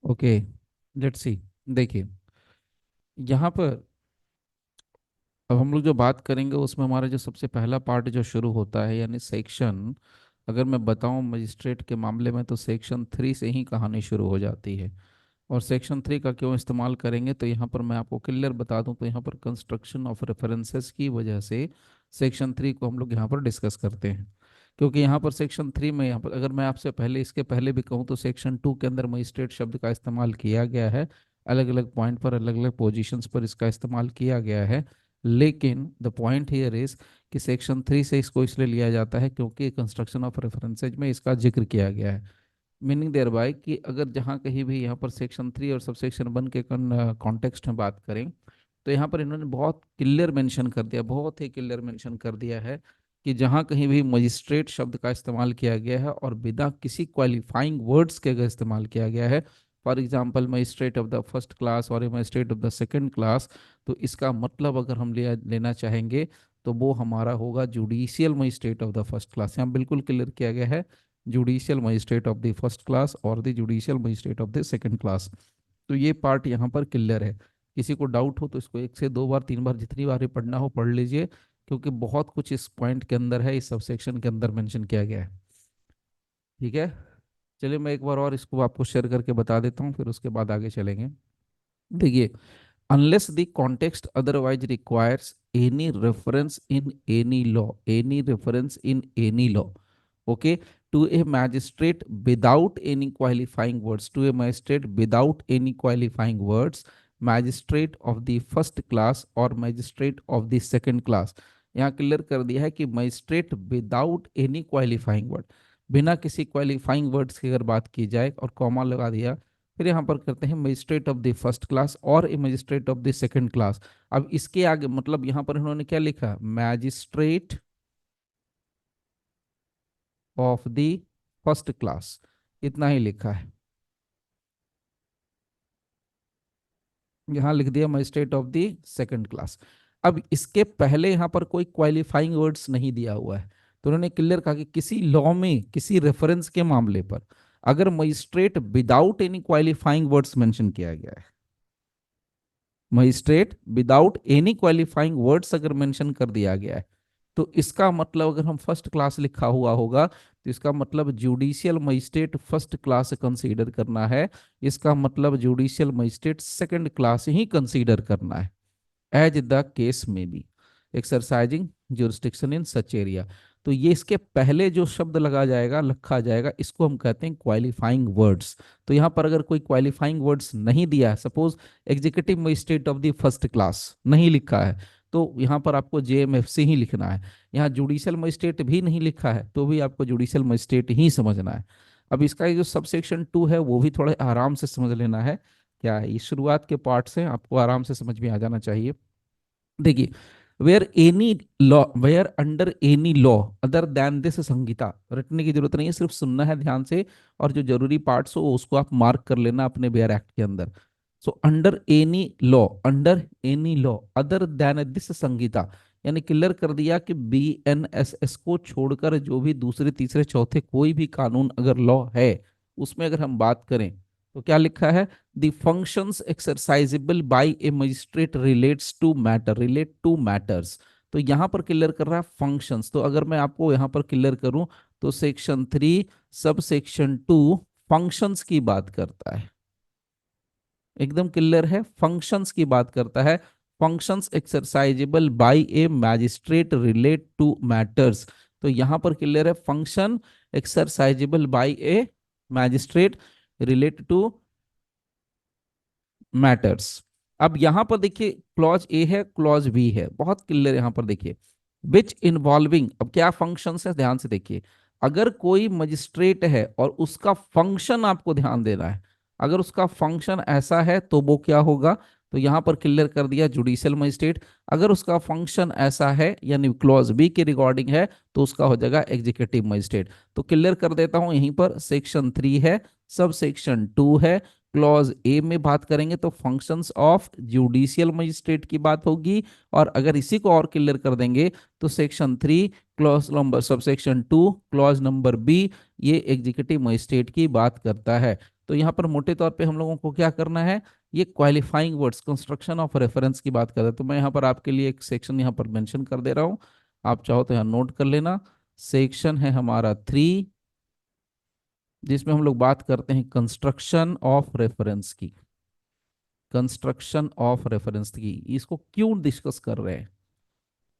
Okay, let's see. देखिए, यहाँ पर अब हम लोग जो बात करेंगे उसमें हमारा जो सबसे पहला पार्ट जो शुरू होता है यानी सेक्शन, अगर मैं बताऊं मजिस्ट्रेट के मामले में तो सेक्शन 3 से ही कहानी शुरू हो जाती है। और सेक्शन 3 का क्यों इस्तेमाल करेंगे तो यहाँ पर मैं आपको क्लियर बता दूं, तो यहाँ पर कंस्ट्रक्शन ऑफ रेफरेंसेस की वजह से सेक्शन 3 को हम लोग यहाँ पर डिस्कस करते हैं। क्योंकि यहाँ पर सेक्शन 3 में, यहाँ पर अगर मैं आपसे पहले इसके पहले भी कहूँ तो सेक्शन 2 के अंदर मजिस्ट्रेट शब्द का इस्तेमाल किया गया है। अलग अलग पॉइंट पर, अलग अलग पोजीशंस पर इसका इस्तेमाल किया गया है। लेकिन द पॉइंट हियर इज कि सेक्शन 3 से इसको इसलिए लिया जाता है क्योंकि कंस्ट्रक्शन ऑफ रेफरेंसेज में इसका जिक्र किया गया है। मीनिंग देयर बाय कि अगर जहाँ कहीं भी यहाँ पर सेक्शन 3 और सब सेक्शन 1 के कॉन्टेक्स्ट में बात करें तो यहाँ पर इन्होंने बहुत क्लियर मेंशन कर दिया, बहुत ही क्लियर मेंशन कर दिया है कि जहाँ कहीं भी मजिस्ट्रेट शब्द का इस्तेमाल किया गया है और बिना किसी क्वालिफाइंग वर्ड्स के अगर इस्तेमाल किया गया है, for example magistrate of the first class और magistrate of the second class, तो इसका मतलब अगर हम लेना चाहेंगे तो वो हमारा होगा judicial magistrate of the first class. यहाँ बिल्कुल क्लियर किया गया है, judicial magistrate of the first class और the judicial magistrate of the second class. तो ये पार्ट यहाँ पर क्लियर है। किसी को डाउट हो तो इसको 1 से 2 बार 3 बार जितनी बार भी पढ़ना हो पढ़ लीजिए, क्योंकि बहुत कुछ इस पॉइंट के अंदर है, इस सबसेक्शन के अंदर मेंशन किया गया है। ठीक है, चलिए मैं एक बार और इसको आपको शेयर करके बता देता हूँ, फिर उसके बाद आगे चलेंगे। देखिए, unless the context otherwise requires any reference in any reference in any law, okay, to a magistrate without any qualifying words, to a magistrate without any qualifying words, magistrate of the first class or magistrate of the second class। यहाँ clear कर दिया है कि magistrate without any qualifying word, बिना किसी qualifying words की अगर बात की जाए और कॉमा लगा दिया, फिर यहाँ पर करते हैं magistrate of the first class और a magistrate of the second class. अब इसके आगे मतलब यहाँ पर इन्होंने क्या लिखा, magistrate of the first class, इतना ही लिखा है। यहाँ लिख दिया magistrate of the second class. अब इसके पहले यहाँ पर कोई क्वालिफाइंग वर्ड्स नहीं दिया हुआ है, तो उन्होंने क्लियर कहा कि किसी लॉ में किसी रेफरेंस के मामले पर अगर magistrate without any qualifying words mention किया गया है, magistrate without any qualifying words अगर मेंशन कर दिया गया है, तो इसका मतलब अगर हम फर्स्ट क्लास लिखा हुआ होगा तो इसका मतलब judicial magistrate first class consider करना है, इसका मतलब जुडिशियल मजिस्ट्रेट सेकंड क्लास ही कंसीडर करना है, एज द केस में बी एक्सरसाइजिंग जुरिस्डिक्शन इन सच एरिया। तो ये इसके पहले जो शब्द लगा जाएगा, लिखा जाएगा, इसको हम कहते हैं क्वालिफाइंग वर्ड्स। तो यहाँ पर अगर कोई क्वालिफाइंग वर्ड्स नहीं दिया है, suppose executive magistrate of the first class नहीं लिखा है, तो यहाँ पर आपको जेएमएफसी ही लिखना है। यहाँ जुडिशियल मजिस्ट्रेट भी नहीं लिखा है तो भी आपको जुडिशियल मजिस्ट्रेट ही समझना है। अब इसका जो सबसेक्शन 2 है वो भी थोड़े आराम से समझ लेना है। क्या है, ये शुरुआत के पार्ट से आपको आराम से समझ में आ जाना चाहिए। देखिए, where any law, where under any law other than this Sanhita, रटने की जरूरत नहीं है, सिर्फ सुनना है ध्यान से, और जो जरूरी पार्ट्स हो उसको आप मार्क कर लेना अपने बेयर एक्ट के अंदर। So under any law, under any law other than this Sanhita, यानी क्लियर कर दिया कि BNSS को छोड़कर जो भी दूसरे तीसरे चौथे कोई भी कानून अगर लॉ है उसमें अगर हम बात करें तो क्या लिखा है, the functions exercisable by a magistrate relates to matter, relate to matters। तो यहां पर क्लियर कर रहा है फंक्शंस। तो अगर मैं आपको यहां पर क्लियर करूं तो सेक्शन 3 सब सेक्शन 2 फंक्शंस की बात करता है, एकदम क्लियर है, फंक्शंस की बात करता है। Functions exercisable by a magistrate relate to matters, तो यहां पर क्लियर है function exercisable by a magistrate relate to matters. अब यहां पर देखिए क्लॉज ए है, क्लॉज बी है, बहुत क्लियर यहां पर देखिए, विच इन्वॉल्विंग, अब क्या फंक्शंस है ध्यान से देखिए। अगर कोई मजिस्ट्रेट है और उसका फंक्शन आपको ध्यान देना है, अगर उसका फंक्शन ऐसा है तो वो क्या होगा, तो यहां पर क्लियर कर दिया जुडिशियल मजिस्ट्रेट। अगर उसका फंक्शन ऐसा है यानी क्लॉज बी के रिगार्डिंग है तो उसका हो जाएगा एग्जीक्यूटिव मजिस्ट्रेट। तो क्लियर कर देता हूं, यहीं पर सेक्शन 3 है, सब सेक्शन 2 है, क्लॉज ए में बात करेंगे तो फंक्शंस ऑफ जुडिशियल मजिस्ट्रेट की बात होगी, और अगर इसी को और क्लियर कर देंगे तो section 3 clause number sub section 2 clause number B ये एग्जीक्यूटिव मजिस्ट्रेट की बात करता है। तो यहाँ पर मोटे तौर पे हम लोगों को क्या करना है, ये qualifying words, construction of reference की बात कर रहे हैं। तो मैं यहाँ पर आपके लिए एक सेक्शन यहाँ पर मेंशन कर दे रहा हूँ, आप चाहो तो यहाँ नोट कर लेना। सेक्शन है हमारा 3, जिसमें हम लोग बात करते हैं कंस्ट्रक्शन ऑफ रेफरेंस की। कंस्ट्रक्शन ऑफ रेफरेंस की इसको क्यों डिस्कस कर रहे हैं,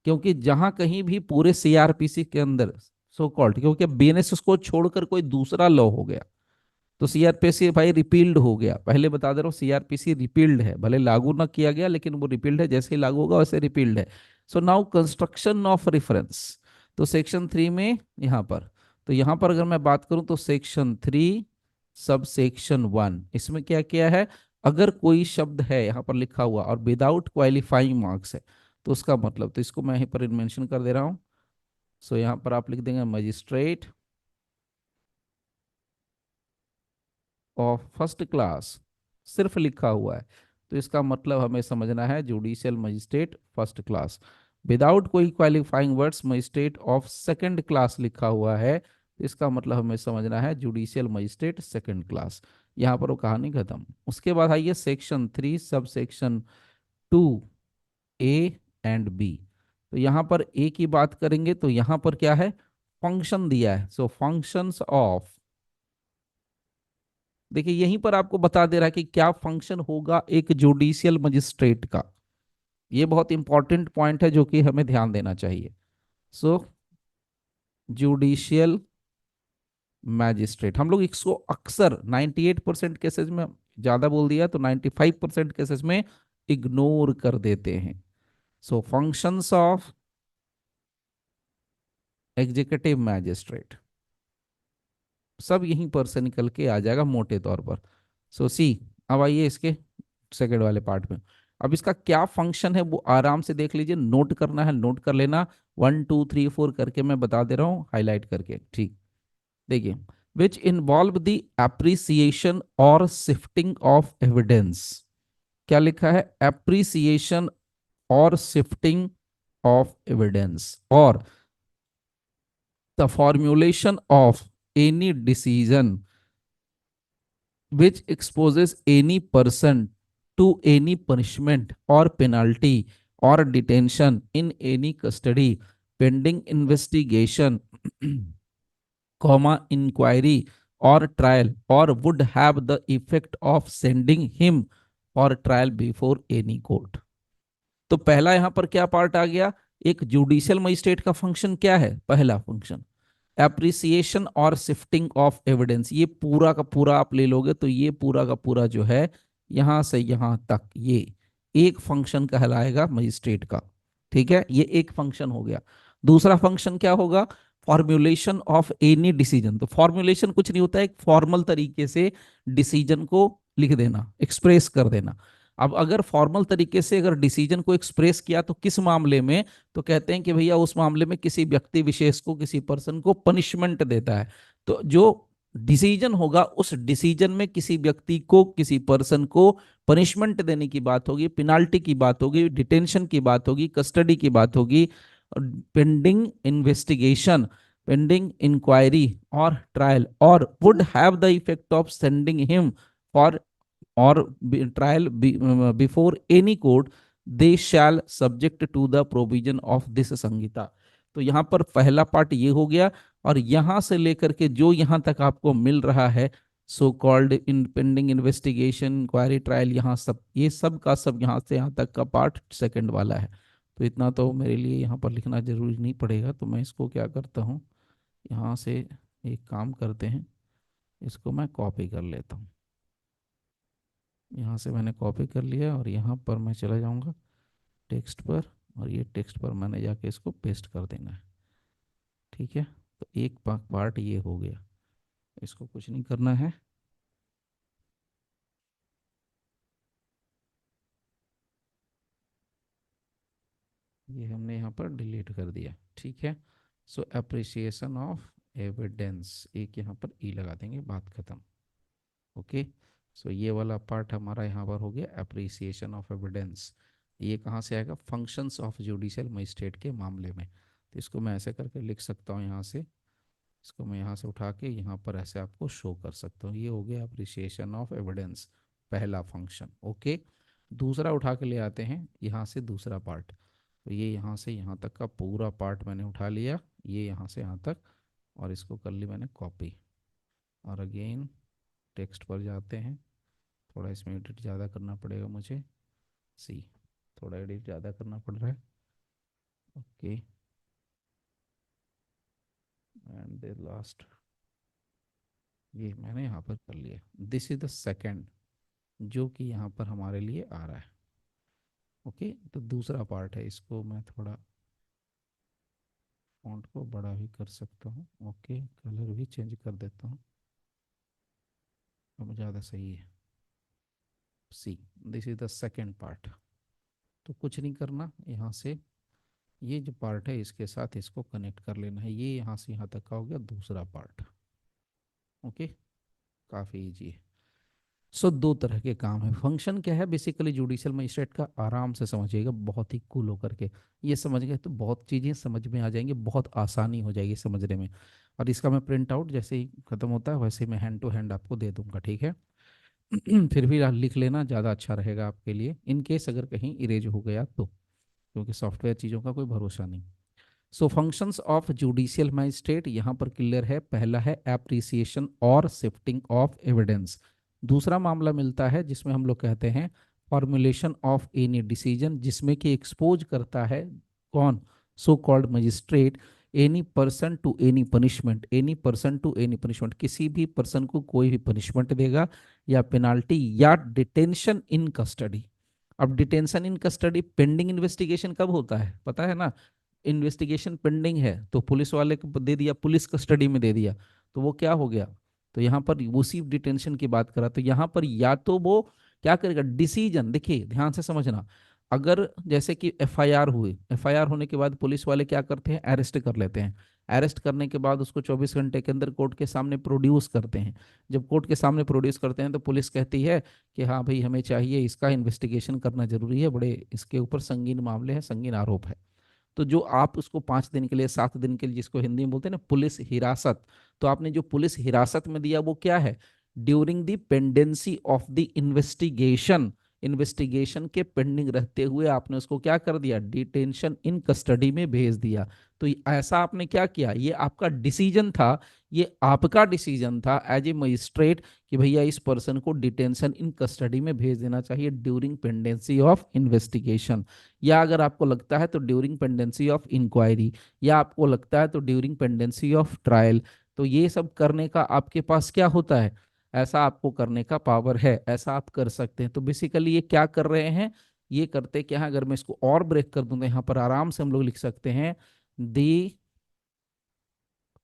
क्योंकि जहां कहीं भी पूरे सीआरपीसी के अंदर सो कॉल्ड, क्योंकि बीएनएस को छोड़कर कोई दूसरा लॉ हो गया तो सीआरपीसी भाई रिपील्ड हो गया। पहले बता दे रहा हूँ, सीआरपीसी रिपील्ड है, भले लागू ना किया गया लेकिन वो रिपील्ड है, जैसे ही लागू होगा वैसे रिपील्ड है। So now construction of reference, तो सेक्शन 3 में यहाँ पर, तो यहाँ पर अगर मैं बात करूँ तो सेक्शन 3 सब सेक्शन 1, इसमें क्या किया है, अगर कोई शब्द है यहाँ पर लिखा हुआ और विदाउट क्वालिफाइंग मार्क्स है तो उसका मतलब, तो इसको मैं यहीं पर मेंशन कर दे रहा हूँ। सो यहाँ पर आप लिख देंगे मजिस्ट्रेट ऑफ फर्स्ट क्लास, सिर्फ लिखा हुआ है तो इसका मतलब हमें समझना है judicial magistrate first class. Without कोई qualifying words magistrate of second class लिखा हुआ है तो इसका मतलब हमें समझना है जुडिशियल मजिस्ट्रेट सेकंड क्लास। यहाँ पर वो कहानी खत्म। उसके बाद आइए सेक्शन 3 सब सेक्शन 2 ए एंड बी। तो यहाँ पर ए की बात करेंगे तो यहाँ पर क्या है, फंक्शन दिया है। सो फंक्शंस ऑफ, देखिए यहीं पर आपको बता दे रहा है कि क्या फंक्शन होगा एक जुडिशियल मजिस्ट्रेट का। ये बहुत इंपॉर्टेंट पॉइंट है जो कि हमें ध्यान देना चाहिए। सो जुडिशियल मैजिस्ट्रेट, हम लोग इसको अक्सर 98% केसेस में, ज्यादा बोल दिया तो 95% केसेस में इग्नोर कर देते हैं। सो फंक्शंस ऑफ एग्जीक्यूटिव मैजिस्ट्रेट, सब यहीं पर से निकल के आ जाएगा मोटे तौर पर। सो सी, अब आइए इसके सेकंड वाले पार्ट में। अब इसका क्या फंक्शन है वो आराम से देख लीजिए, नोट करना है नोट कर लेना, 1 2 3 4 करके मैं बता दे रहा हूँ हाईलाइट करके, ठीक। देखिए, विच इन्वॉल्व द एप्रिसिएशन और शिफ्टिंग ऑफ एविडेंस, क्या लिखा है, एप्रिसिएशन और शिफ्टिंग ऑफ एविडेंस, और the formulation of any decision which exposes any person to any punishment or penalty or detention in any custody pending investigation comma inquiry or trial or would have the effect of sending him for trial before any court। तो पहला यहां पर क्या part आ गया, एक judicial magistrate का function क्या है, पहला फंक्शन एप्रिसिएशन और शिफ्टिंग ऑफ एविडेंस। ये पूरा का पूरा आप ले लोगे तो ये पूरा का पूरा जो है यहां से यहां तक ये एक फंक्शन कहलाएगा मजिस्ट्रेट का। ठीक है, ये एक फंक्शन हो गया। दूसरा फंक्शन क्या होगा, फॉर्मुलेशन ऑफ एनी डिसीजन। तो फॉर्मुलेशन कुछ नहीं होता है, एक फॉर्मल तरीके से डिसीजन को लिख देना, एक्सप्रेस कर देना। अब अगर फॉर्मल तरीके से अगर डिसीजन को एक्सप्रेस किया तो किस मामले में, तो कहते हैं कि भैया उस मामले में किसी व्यक्ति विशेष को, किसी पर्सन को पनिशमेंट देता है। तो जो डिसीजन होगा उस डिसीजन में किसी व्यक्ति को, किसी पर्सन को पनिशमेंट देने की बात होगी, पेनाल्टी की बात होगी, डिटेंशन की बात होगी, कस्टडी की बात होगी, पेंडिंग इन्वेस्टिगेशन, पेंडिंग इंक्वायरी और trial, or would have the effect of sending him for or trial before any court, they shall subject to the provision of this Sanhita. तो यहाँ पर पहला पार्ट ये हो गया, और यहां से लेकर के जो यहां तक आपको मिल रहा है so called in pending investigation inquiry trial, यहाँ सब ये सब का सब यहाँ से यहाँ तक का पार्ट सेकंड वाला है। तो इतना तो मेरे लिए यहाँ पर लिखना जरूरी नहीं पड़ेगा, तो मैं इसको क्या करता हूँ, यहाँ से एक काम करते हैं, इसको मैं कॉपी कर लेता हूँ। यहाँ से मैंने कॉपी कर लिया और यहाँ पर मैं चला जाऊँगा टेक्स्ट पर, और ये टेक्स्ट पर मैंने जाके इसको पेस्ट कर देना है। ठीक है, तो एक पार्ट ये हो गया, इसको कुछ नहीं करना है। ये हमने यहाँ पर डिलीट कर दिया। ठीक है, सो अप्रिसिएशन ऑफ एविडेंस, एक यहाँ पर ई लगा देंगे, बात खत्म। ओके, सो ये वाला पार्ट हमारा यहाँ पर हो गया अप्रिसिएशन ऑफ एविडेंस। ये कहाँ से आएगा, फंक्शंस ऑफ जुडिशियल मजिस्ट्रेट के मामले में। तो इसको मैं ऐसे करके लिख सकता हूँ यहाँ से, इसको मैं यहाँ से उठा के यहाँ पर ऐसे आपको शो कर सकता हूँ। ये हो गया अप्रिसिएशन ऑफ एविडेंस, पहला फंक्शन। ओके, दूसरा उठा के ले आते हैं यहाँ से दूसरा पार्ट। तो ये यहाँ से यहाँ तक का पूरा पार्ट मैंने उठा लिया, ये यहाँ से यहाँ तक, और इसको कर ली मैंने कॉपी। और अगेन टेक्स्ट पर जाते हैं, थोड़ा इसमें एडिट ज़्यादा करना पड़ेगा मुझे, सी, थोड़ा एडिट ज़्यादा करना पड़ रहा है। ओके, एंड द लास्ट, ये मैंने यहाँ पर कर लिया। दिस इज द सेकंड जो कि यहाँ पर हमारे लिए आ रहा है। ओके, तो दूसरा पार्ट है, इसको मैं थोड़ा फॉन्ट को बड़ा भी कर सकता हूँ। ओके, कलर भी चेंज कर देता हूँ, अब ज़्यादा सही है। See, this is the second part. तो कुछ नहीं करना, यहाँ से ये जो पार्ट है इसके साथ इसको कनेक्ट कर लेना है। ये यहाँ से यहाँ तक का हो गया दूसरा पार्ट। ओके, काफ़ी इजी है। सो दो तरह के काम है। फंक्शन क्या है बेसिकली, जुडिशियल मजिस्ट्रेट का, आराम से समझिएगा, बहुत ही कूल होकर के। ये समझ गए तो बहुत चीज़ें समझ में आ जाएंगी, बहुत आसानी हो जाएगी समझने में। और इसका मैं प्रिंट आउट जैसे ही ख़त्म होता है वैसे ही मैं हैंड टू हैंड आपको दे दूंगा, ठीक है। फिर भी आप लिख लेना, ज़्यादा अच्छा रहेगा आपके लिए, इन केस अगर कहीं इरेज हो गया तो, क्योंकि सॉफ्टवेयर चीज़ों का कोई भरोसा नहीं। सो फंक्शंस ऑफ जुडिशियल मजिस्ट्रेट यहाँ पर क्लियर है। पहला है एप्रिसिएशन और शिफ्टिंग ऑफ एविडेंस। दूसरा मामला मिलता है जिसमें हम लोग कहते हैं फॉर्मुलेशन ऑफ एनी डिसीजन, जिसमें कि एक्सपोज करता है कौन, so called magistrate, any person to any punishment. Any person to any punishment, किसी भी पर्सन को कोई भी पनिशमेंट देगा या पेनाल्टी या डिटेंशन इन कस्टडी। अब detention in custody pending investigation कब होता है पता है ना, इन्वेस्टिगेशन पेंडिंग है तो पुलिस वाले को दे दिया, पुलिस कस्टडी में दे दिया, तो वो क्या हो गया, तो यहाँ पर उसी डिटेंशन की बात करा। तो यहाँ पर या तो वो क्या करेगा, डिसीजन, देखिए ध्यान से समझना, अगर जैसे कि एफआईआर हुई, एफआईआर होने के बाद पुलिस वाले क्या करते हैं, अरेस्ट कर लेते हैं। अरेस्ट करने के बाद उसको 24 घंटे के अंदर कोर्ट के सामने प्रोड्यूस करते हैं। जब कोर्ट के सामने प्रोड्यूस करते हैं तो पुलिस कहती है कि हाँ भाई हमें चाहिए, इसका इन्वेस्टिगेशन करना जरूरी है, बड़े इसके ऊपर संगीन मामले हैं, संगीन आरोप है। तो जो आप उसको 5 दिन के लिए, 7 दिन के लिए, जिसको हिंदी में बोलते हैं ना पुलिस हिरासत, तो आपने जो पुलिस हिरासत में दिया वो क्या है, during the pendency of the investigation, investigation के पेंडिंग रहते हुए आपने उसको क्या कर दिया, डिटेंशन इन कस्टडी में भेज दिया। तो ऐसा आपने क्या किया, ये आपका डिसीजन था, ये आपका डिसीजन था एज ए मजिस्ट्रेट कि भैया इस पर्सन को डिटेंशन इन कस्टडी में भेज देना चाहिए ड्यूरिंग पेंडेंसी ऑफ इन्वेस्टिगेशन, या अगर आपको लगता है तो ड्यूरिंग पेंडेंसी ऑफ इंक्वायरी, या आपको लगता है तो ड्यूरिंग पेंडेंसी ऑफ ट्रायल। तो ये सब करने का आपके पास क्या होता है, ऐसा आपको करने का पावर है, ऐसा आप कर सकते हैं। तो बेसिकली ये क्या कर रहे हैं, ये करते क्या है, अगर मैं इसको और ब्रेक कर दूं तो यहाँ पर आराम से हम लोग लिख सकते हैं, दी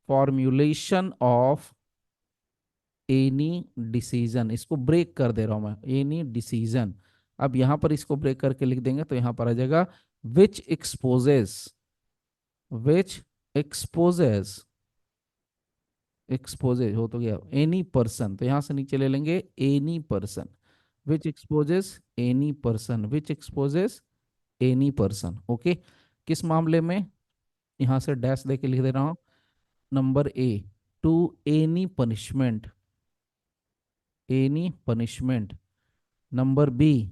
फॉर्म्यूलेशन ऑफ एनी डिसीजन। इसको ब्रेक कर दे रहा हूं मैं, एनी डिसीजन। अब यहां पर इसको ब्रेक करके लिख देंगे तो यहां पर आ जाएगा विच एक्सपोजेस, विच एक्सपोजेस, एक्सपोजेज हो तो गया एनी पर्सन, तो यहां से नीचे ले लेंगे एनी पर्सन, विच एक्सपोजेस एनी पर्सन, विच एक्सपोजेस एनी पर्सन। ओके, किस मामले में, यहां से डैश दे के लिख दे रहा हूं, number A, to any punishment, any punishment. Number B,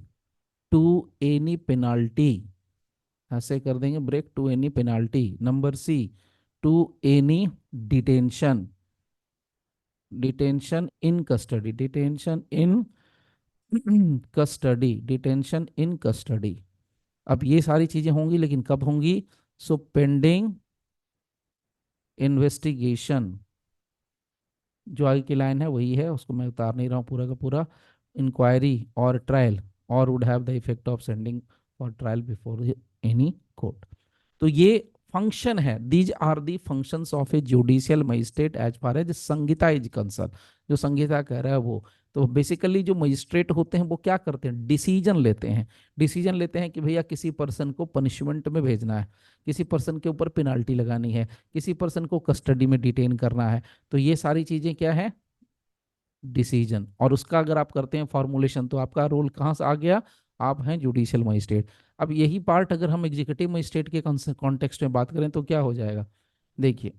to any penalty, ऐसे कर देंगे break, to any penalty. Number C, to any detention, detention in custody, detention in custody, detention in custody. अब ये सारी चीजें होंगी लेकिन कब होंगी, सो पेंडिंग इन्वेस्टिगेशन, जो आगे की लाइन है वही है, उसको मैं उतार नहीं रहा हूँ पूरा का पूरा, इंक्वायरी और trial, or would have the effect of sending for trial before any court. तो ये फंक्शन है, these are the functions of a judicial magistrate as far as संहिता इज कंसर्न, जो संहिता कह रहा है वो। तो बेसिकली जो मजिस्ट्रेट होते हैं वो क्या करते हैं, डिसीजन लेते हैं, डिसीजन लेते हैं कि भैया किसी पर्सन को पनिशमेंट में भेजना है, किसी पर्सन के ऊपर पेनाल्टी लगानी है, किसी पर्सन को कस्टडी में डिटेन करना है। तो ये सारी चीजें क्या है, डिसीजन। और उसका अगर आप करते हैं फॉर्मुलेशन तो आपका रोल कहाँ से आ गया, आप हैं जुडिशियल मजिस्ट्रेट। अब यही पार्ट अगर हम एग्जीक्यूटिव मजिस्ट्रेट के कॉन्टेक्स्ट में बात करें तो क्या हो जाएगा, देखिए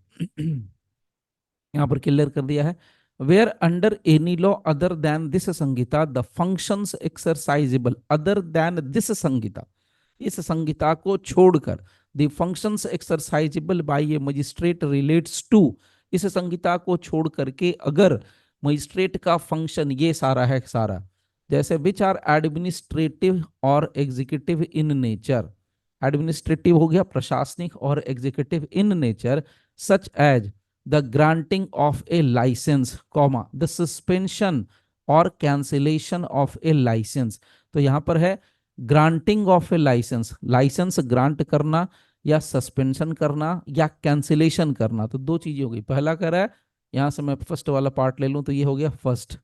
यहां पर क्लियर कर दिया है, where under any law other than this Sanhita the functions exercisable other than this Sanhita, इस संहिता को छोड़कर the functions exercisable by a magistrate relates to, इस संहिता को छोड़ करके अगर मजिस्ट्रेट का फंक्शन ये सारा है सारा, जैसे which are administrative or executive in nature, administrative हो गया प्रशासनिक और executive in nature, such as the granting of a licence comma the suspension or cancellation of a licence. तो यहां पर है granting of a licence, licence grant करना या सस्पेंशन करना या कैंसिलेशन करना, तो दो चीजें हो गई। पहला कह रहा है, यहां से मैं फर्स्ट वाला पार्ट ले लूं तो ये हो गया फर्स्ट,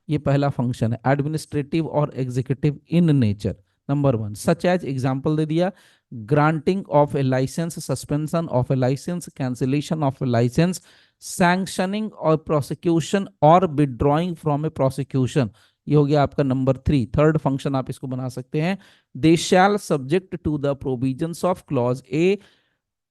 ये पहला फंक्शन है administrative or executive in nature. Number one such as example दे दिया, granting of a licence, suspension of a licence, cancellation of a licence, sanctioning or prosecution or withdrawing from a prosecution, ये हो गया आपका number three. Third function आप इसको बना सकते हैं, they shall subject to the provisions of clause A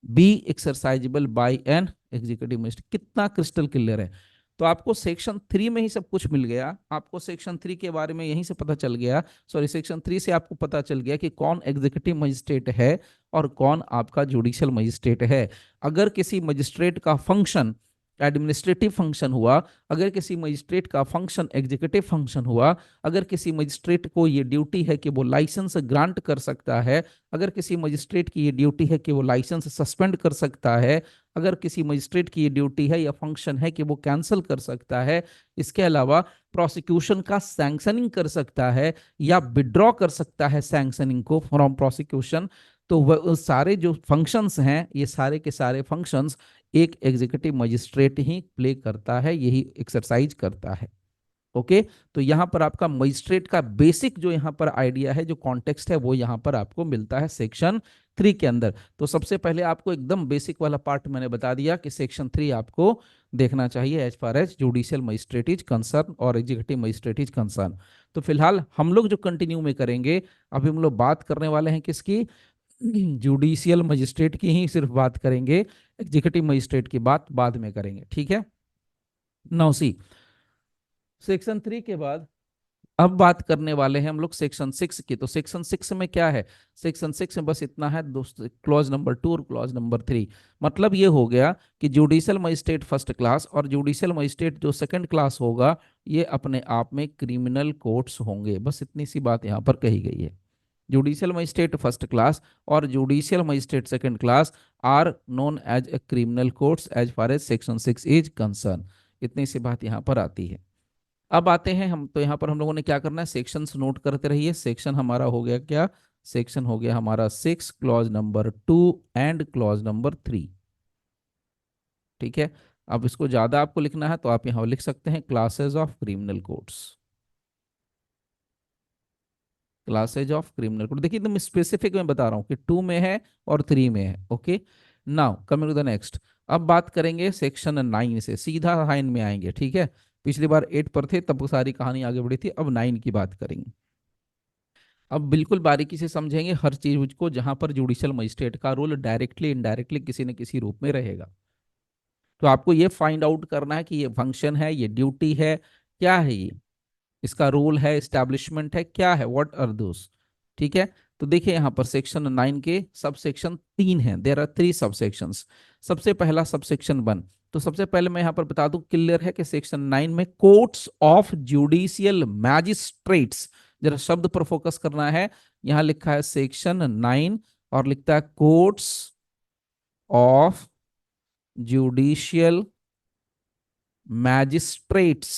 B exercisable by an executive magistrate. कितना क्रिस्टल क्लियर है। तो आपको सेक्शन थ्री में ही सब कुछ मिल गया, आपको सेक्शन थ्री के बारे में यहीं से पता चल गया, सॉरी सेक्शन थ्री से आपको पता चल गया कि कौन एग्जीक्यूटिव मजिस्ट्रेट है और कौन आपका जुडिशियल मजिस्ट्रेट है। अगर किसी मजिस्ट्रेट का फंक्शन एडमिनिस्ट्रेटिव फंक्शन हुआ, अगर किसी मजिस्ट्रेट का फंक्शन एग्जीक्यूटिव फंक्शन हुआ, अगर किसी मजिस्ट्रेट को ये ड्यूटी है कि वो लाइसेंस ग्रांट कर सकता है, अगर किसी मजिस्ट्रेट की ये ड्यूटी है कि वो लाइसेंस सस्पेंड कर सकता है, अगर किसी मजिस्ट्रेट की ये ड्यूटी है या फंक्शन है कि वो कैंसिल कर सकता है, इसके अलावा प्रोसिक्यूशन का सैंक्शनिंग कर सकता है या विड्रॉ कर सकता है सैंक्शनिंग को फ्रॉम प्रोसिक्यूशन, तो वह सारे जो फंक्शंस हैं, ये सारे के सारे फंक्शंस एक एग्जीक्यूटिव मजिस्ट्रेट ही प्ले करता है, यही एक्सरसाइज करता है। ओके तो यहां पर आपका मजिस्ट्रेट का बेसिक जो यहां पर आइडिया है, जो कॉन्टेक्स्ट है, वो यहां पर आपको मिलता है सेक्शन थ्री के अंदर। तो सबसे पहले आपको एकदम बेसिक वाला पार्ट मैंने बता दिया कि सेक्शन थ्री आपको देखना चाहिए as far as judicial magistrate is concern और एग्जीक्यूटिव मजिस्ट्रेट इज कंसर्न। तो फिलहाल हम लोग जो कंटिन्यू में करेंगे, अभी हम लोग बात करने वाले हैं किसकी, जुडिशियल मजिस्ट्रेट की ही सिर्फ बात करेंगे, एग्जीक्यूटिव मजिस्ट्रेट की बात बाद में करेंगे, ठीक है। नाउ सी सेक्शन थ्री के बाद अब बात करने वाले हैं हम लोग सेक्शन सिक्स की। तो सेक्शन सिक्स में क्या है, सेक्शन सिक्स में बस इतना है दोस्तों, क्लॉज नंबर टू और क्लॉज नंबर थ्री। मतलब ये हो गया कि जुडिशियल मजिस्ट्रेट फर्स्ट क्लास और जुडिशियल मजिस्ट्रेट जो सेकंड क्लास होगा, ये अपने आप में क्रिमिनल कोर्ट्स होंगे, बस इतनी सी बात यहाँ पर कही गई है। जुडिशियल मजिस्ट्रेट फर्स्ट क्लास और judicial magistrate second class are known as a criminal courts as far as section six is concern, इतनी सी बात यहाँ पर आती है। अब आते हैं हम, तो यहाँ पर हम लोगों ने क्या करना है, सेक्शंस नोट करते रहिए। सेक्शन हमारा हो गया क्या, सेक्शन हो गया हमारा six, clause number two and clause number three, ठीक है। अब इसको ज्यादा आपको लिखना है तो आप यहाँ लिख सकते हैं classes of criminal codes, classes of criminal code. देखिए एकदम स्पेसिफिक मैं बता रहा हूँ कि टू में है और थ्री में है। Okay now coming to the next, अब बात करेंगे सेक्शन नाइन से, सीधा नाइन में आएंगे, ठीक है। पिछली बार एट पर थे तब सारी कहानी आगे बढ़ी थी, अब नाइन की बात करेंगे। अब बिल्कुल बारीकी से समझेंगे हर चीज को, जहां पर जुडिशियल मजिस्ट्रेट का रोल डायरेक्टली इनडायरेक्टली किसी न किसी रूप में रहेगा। तो आपको ये फाइंड आउट करना है कि ये फंक्शन है, ये ड्यूटी है, क्या है ये, इसका रोल है, एस्टैब्लिशमेंट है, क्या है, व्हाट आर दोस, ठीक है। तो देखिए यहाँ पर सेक्शन नाइन के सब सेक्शन तीन हैं, देर आर थ्री सब सेक्शंस। सबसे पहला सब सेक्शन वन, तो सबसे पहले मैं यहाँ पर बता दूं, क्लियर है कि सेक्शन नाइन में कोर्ट्स ऑफ जुडिशियल मैजिस्ट्रेट्स, जरा शब्द पर फोकस करना है। यहाँ लिखा है सेक्शन नाइन और लिखता है courts of judicial magistrates,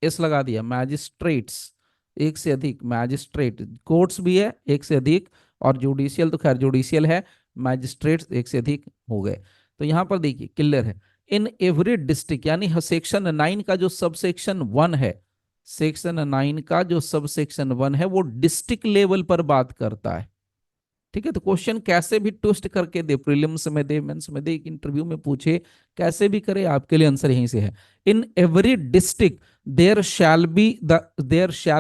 S लगा दिया, मैजिस्ट्रेट्स, एक से अधिक मैजिस्ट्रेट, कोर्ट्स भी है एक से अधिक, और जुडिशियल तो खैर जुडिशियल है, मैजिस्ट्रेट्स एक से अधिक हो गए। तो यहां पर देखिए क्लियर है, इन एवरी डिस्ट्रिक्ट, यानी सेक्शन नाइन का जो सब सेक्शन वन है, सेक्शन नाइन का जो सब सेक्शन वन है वो डिस्ट्रिक्ट लेवल पर बात करता है, ठीक है। तो क्वेश्चन कैसे भी ट्विस्ट करके दे, प्रीलिम्स में दे, मेंस में दे, इंटरव्यू में पूछे, कैसे भी करे, आपके लिए आंसर यहीं से है। In every district there shall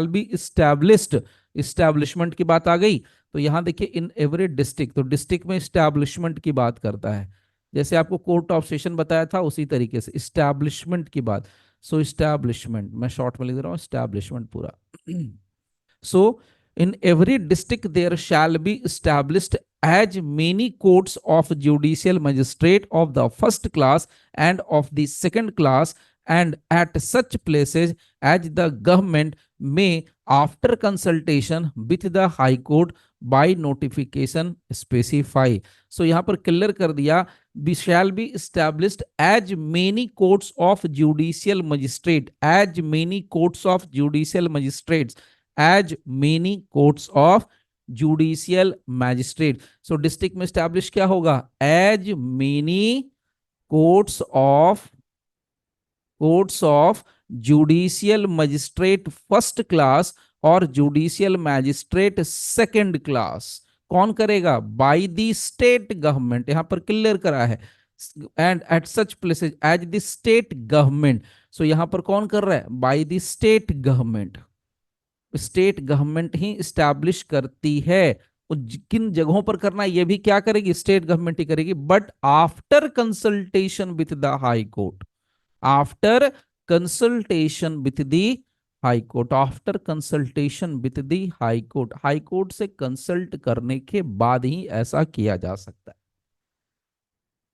be established, establishment की बात आ गई। तो यहां देखिए इन एवरी डिस्ट्रिक्ट, तो डिस्ट्रिक्ट में इस्टेब्लिशमेंट की बात करता है, जैसे आपको कोर्ट ऑफ सेशन बताया था उसी तरीके से इस्टेब्लिशमेंट की बात। सो इस्टेब्लिशमेंट मैं शॉर्ट में लिख रहा हूँ, इस्टेब्लिशमेंट पूरा। So, in every district there shall be established as many courts of judicial magistrate of the first class and of the second class, and at such places as the government may, after consultation with the High Court, by notification specify. So यहाँ पर clear कर दिया, we shall be established as many courts of judicial magistrate, as many courts of judicial magistrates, as many courts of judicial magistrate. So district में establish क्या होगा, as many courts of judicial magistrate first class और judicial magistrate second class कौन करेगा, bye the state government, यहां पर clear करा है, and at such places as the state government. So यहां पर कौन कर रहा है, by the state government, state government ही स्टैब्लिश करती है। किन जगहों पर करना है ये भी क्या करेगी, स्टेट गवर्नमेंट ही करेगी, but after consultation with the high court, after consultation with the high court, after consultation with the high court, high court से कंसल्ट करने के बाद ही ऐसा किया जा सकता है।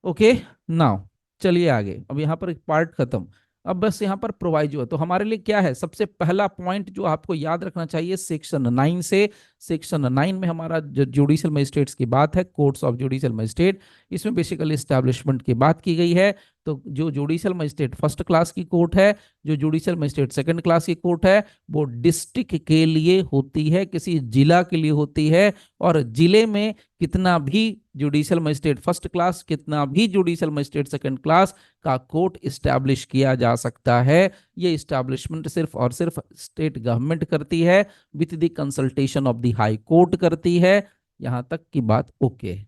ओके, नाउ चलिए आगे, अब यहां पर एक पार्ट खत्म। अब बस यहाँ पर प्रोवाइजो है, तो हमारे लिए क्या है, सबसे पहला पॉइंट जो आपको याद रखना चाहिए सेक्शन 9 से, सेक्शन 9 में हमारा जो जुडिशियल मजिस्ट्रेट्स की बात है, कोर्ट्स ऑफ जुडिशियल मजिस्ट्रेट, इसमें बेसिकली एस्टैब्लिशमेंट की बात की गई है। तो जो जुडिशियल मजिस्ट्रेट फर्स्ट क्लास की कोर्ट है, जो जुडिशियल मजिस्ट्रेट सेकंड क्लास की कोर्ट है, वो डिस्ट्रिक्ट के लिए होती है, किसी जिला के लिए होती है, और जिले में कितना भी जुडिशियल मजिस्ट्रेट फर्स्ट क्लास, कितना भी जुडिशियल मजिस्ट्रेट सेकंड क्लास का कोर्ट इस्टेब्लिश किया जा सकता है। ये इस्टेब्लिशमेंट सिर्फ और सिर्फ स्टेट गवर्नमेंट करती है, with the consultation of the high court करती है। यहां तक की बात okay.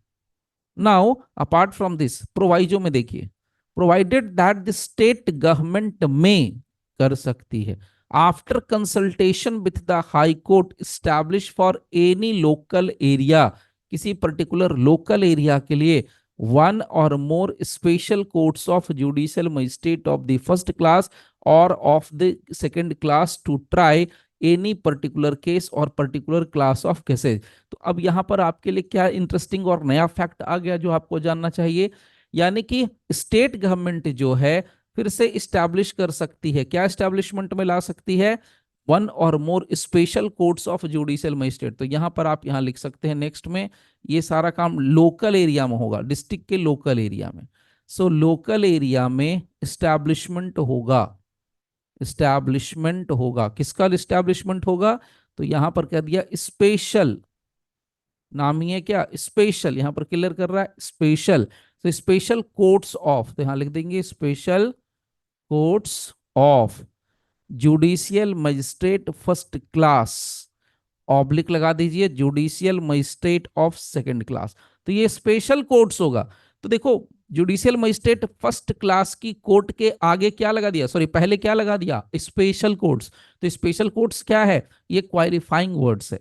Now apart from this proviso में देखिए, provided that the state government में कर सकती है, after consultation with the high court establish for any local area, किसी पर्टिकुलर लोकल एरिया के लिए one or more special courts of judicial magistrate of the first class or of the second class to try any particular case और particular class of cases. तो अब यहां पर आपके लिए क्या इंटरेस्टिंग और नया फैक्ट आ गया जो आपको जानना चाहिए, यानी कि स्टेट गवर्नमेंट जो है फिर से इस्टेब्लिश कर सकती है, क्या इस्टेब्लिशमेंट में ला सकती है, one or more special courts of judicial magistrate. तो यहां पर आप यहां लिख सकते हैं नेक्स्ट में, ये सारा काम लोकल एरिया में होगा, डिस्ट्रिक्ट के लोकल एरिया में। सो लोकल एरिया में इस्टेब्लिशमेंट होगा, इस्टेब्लिशमेंट होगा, किसका इस्टेब्लिशमेंट होगा, तो यहां पर कह दिया स्पेशल, नाम ही है क्या स्पेशल, यहां पर क्लियर कर रहा है स्पेशल, तो स्पेशल कोर्ट्स ऑफ, तो यहां लिख देंगे special courts of judicial magistrate first class, oblique लगा दीजिए judicial magistrate of second class. तो ये स्पेशल कोर्ट्स होगा। तो देखो जुडिशियल मजिस्ट्रेट फर्स्ट क्लास की कोर्ट के आगे क्या लगा दिया, सॉरी पहले क्या लगा दिया, स्पेशल कोर्ट्स। तो स्पेशल कोर्ट्स क्या है, ये क्वालिफाइंग वर्ड्स है।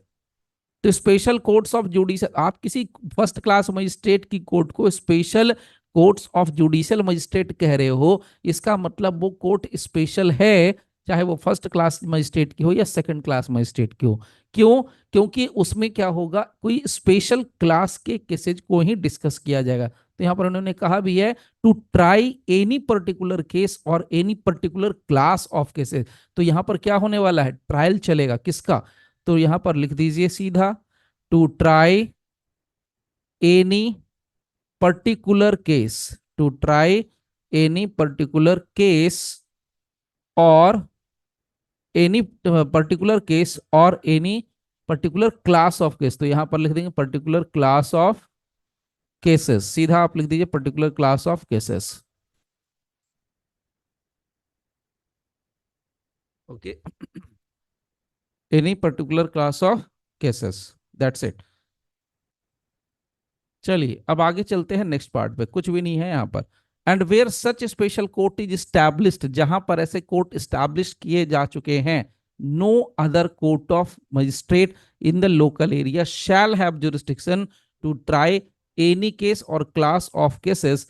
तो स्पेशल कोर्ट्स ऑफ जुडिशियल, आप किसी फर्स्ट क्लास मजिस्ट्रेट की कोर्ट को special courts of judicial magistrate कह रहे हो, इसका मतलब वो कोर्ट स्पेशल है, चाहे वो फर्स्ट क्लास मजिस्ट्रेट की हो या सेकंड क्लास मजिस्ट्रेट की हो। क्यों, क्योंकि उसमें क्या होगा, कोई स्पेशल क्लास के केसेज को ही डिस्कस किया जाएगा। तो यहां पर उन्होंने कहा भी है to try any particular case or any particular class of cases. तो यहां पर क्या होने वाला है, ट्रायल चलेगा, किसका, तो यहां पर लिख दीजिए सीधा to try any particular case, to try any particular case or any particular case or any particular class of case. तो यहां पर लिख देंगे पर्टिकुलर क्लास ऑफ केसेस, सीधा आप लिख दीजिए particular class of cases. Okay, any particular class of cases, that's it. चलिए अब आगे चलते हैं नेक्स्ट पार्ट पे, कुछ भी नहीं है यहाँ पर। And where such special court is established, जहां पर ऐसे कोर्ट स्टैब्लिश किए जा चुके हैं, no other court of magistrate in the local area shall have jurisdiction to try any case or class of cases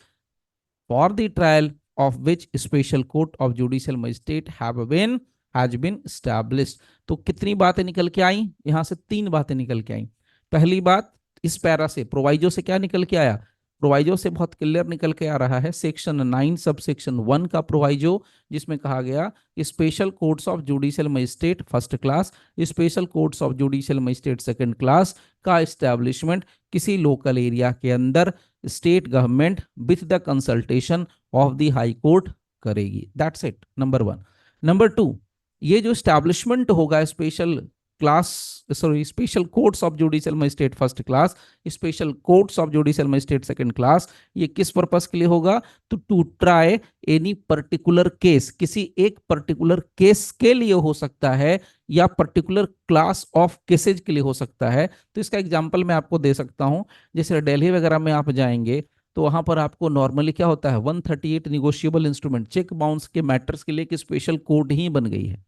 for the trial of which special court of judicial magistrate have been has been established। तो कितनी बातें निकल के आई यहां से? तीन बातें निकल के आई। पहली बात, इस पैरा से प्रोवाइजो से क्या निकल के आया? प्रोवाइजो से बहुत क्लियर निकल के आ रहा है सेक्शन 9 सब सेक्शन 1 का प्रोवाइजो, जिसमें कहा गया special courts of judicial magistrate first class, special courts of judicial magistrate second class का एस्टेब्लिशमेंट किसी लोकल एरिया के अंदर state government with the consultation of the high court करेगी। That's it, number one. Number two, ये जो establishment होगा special class, sorry, special courts of judicial magistrate first class, special courts of judicial magistrate second class, ये किस purpose के लिए होगा? तो to try any particular case, किसी एक पर्टिकुलर केस के लिए हो सकता है या पर्टिकुलर क्लास ऑफ केसेज के लिए हो सकता है। तो इसका एग्जांपल मैं आपको दे सकता हूं। जैसे दिल्ली वगैरह में आप जाएंगे तो वहां पर आपको नॉर्मली क्या होता है, 138 निगोशिएबल इंस्ट्रूमेंट, चेक बाउंस के मैटर्स के लिए एक स्पेशल कोर्ट ही बन गई है।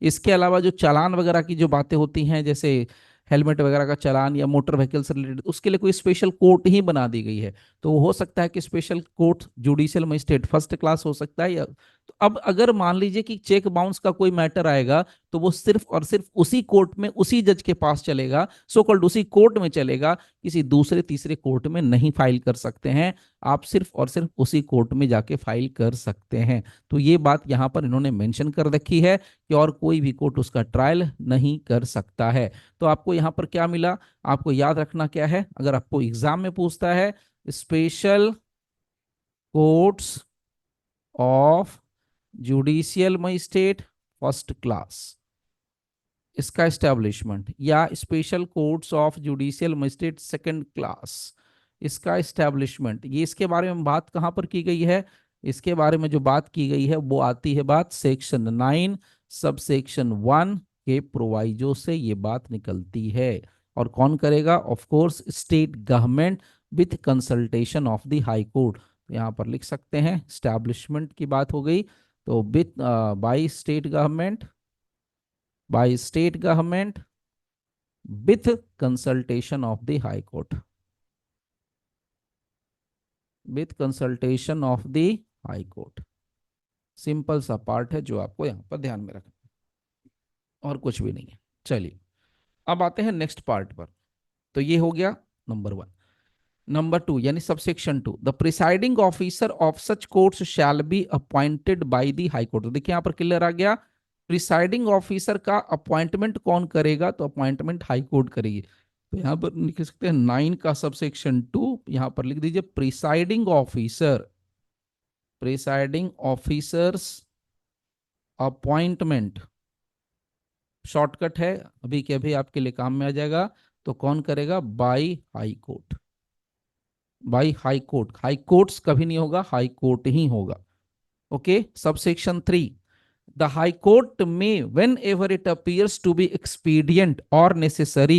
इसके अलावा जो चालान वगैरह की जो बातें होती हैं, जैसे हेलमेट वगैरह का चालान या मोटर व्हीकल से रिलेटेड, उसके लिए कोई स्पेशल कोर्ट ही बना दी गई है। तो हो सकता है कि special court judicial magistrate first class हो सकता है, या तो अब अगर मान लीजिए कि चेक बाउंस का कोई मैटर आएगा तो वो सिर्फ और सिर्फ उसी कोर्ट में उसी जज के पास चलेगा, सो कॉल्ड उसी कोर्ट में चलेगा, किसी दूसरे तीसरे कोर्ट में नहीं फाइल कर सकते हैं। आप सिर्फ और सिर्फ उसी कोर्ट में जाके फाइल कर सकते हैं। तो ये बात यहां पर इन्होंने मेंशन कर रखी है कि और कोई भी कोर्ट उसका ट्रायल नहीं कर सकता है। तो आपको यहां पर क्या मिला? आपको याद रखना क्या है, अगर आपको एग्जाम में पूछता है special courts of judicial magistrate first class, इसका एस्टेब्लिशमेंट, या special courts of judicial magistrate second class, इसका एस्टेब्लिशमेंट, ये इसके बारे में बात कहां पर की गई है? इसके बारे में जो बात की गई है वो आती है बात सेक्शन 9 सब सेक्शन 1 के प्रोवाइजो से ये बात निकलती है। और कौन करेगा? Of course state government with consultation of the high court. तो यहाँ पर लिख सकते हैं स्टैब्लिशमेंट की बात हो गई, तो with by state government, by state government with consultation of the high court, with consultation of the high court। Simple सा पार्ट है जो आपको यहां पर ध्यान में रखना और कुछ भी नहीं है। चलिए अब आते हैं नेक्स्ट पार्ट पर। तो ये हो गया नंबर वन। नंबर टू यानी subsection 2, the presiding officer of such courts shall be appointed by the high court. तो देखिए यहां पर क्लियर आ गया, प्रिसाइडिंग ऑफिसर का अपॉइंटमेंट कौन करेगा? तो अपॉइंटमेंट हाई कोर्ट करेगी। तो यहां पर लिख सकते हैं 9 का सबसेक्शन 2, यहां पर लिख दीजिए presiding officer, presiding officers appointment, shortcut है, अभी के अभी आपके लिए काम में आ जाएगा। तो कौन करेगा? By high court, by high court. High courts कभी नहीं होगा, हाई कोर्ट ही होगा। Okay, subsection 3, the high court may whenever it appears to be expedient or necessary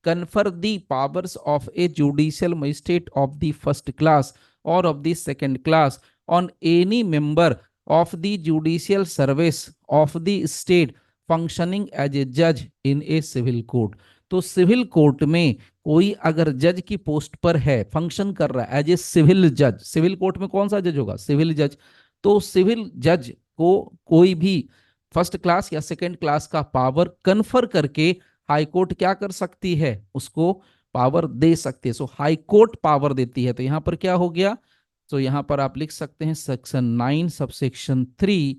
confer the powers of a judicial magistrate of the first class or of the second class on any member of the judicial service of the state functioning as a judge in a civil court। तो civil court में कोई अगर जज की post पर है, function कर रहा है एज ए सिविल जज, सिविल कोर्ट में कौन सा जज होगा? सिविल जज। तो सिविल जज को कोई भी फर्स्ट क्लास या सेकंड क्लास का पावर कन्फर करके हाई कोर्ट क्या कर सकती है? उसको पावर दे सकती है। सो हाई कोर्ट पावर देती है। तो यहां पर क्या हो गया? तो यहां पर आप लिख सकते हैं section 9 sub section 3,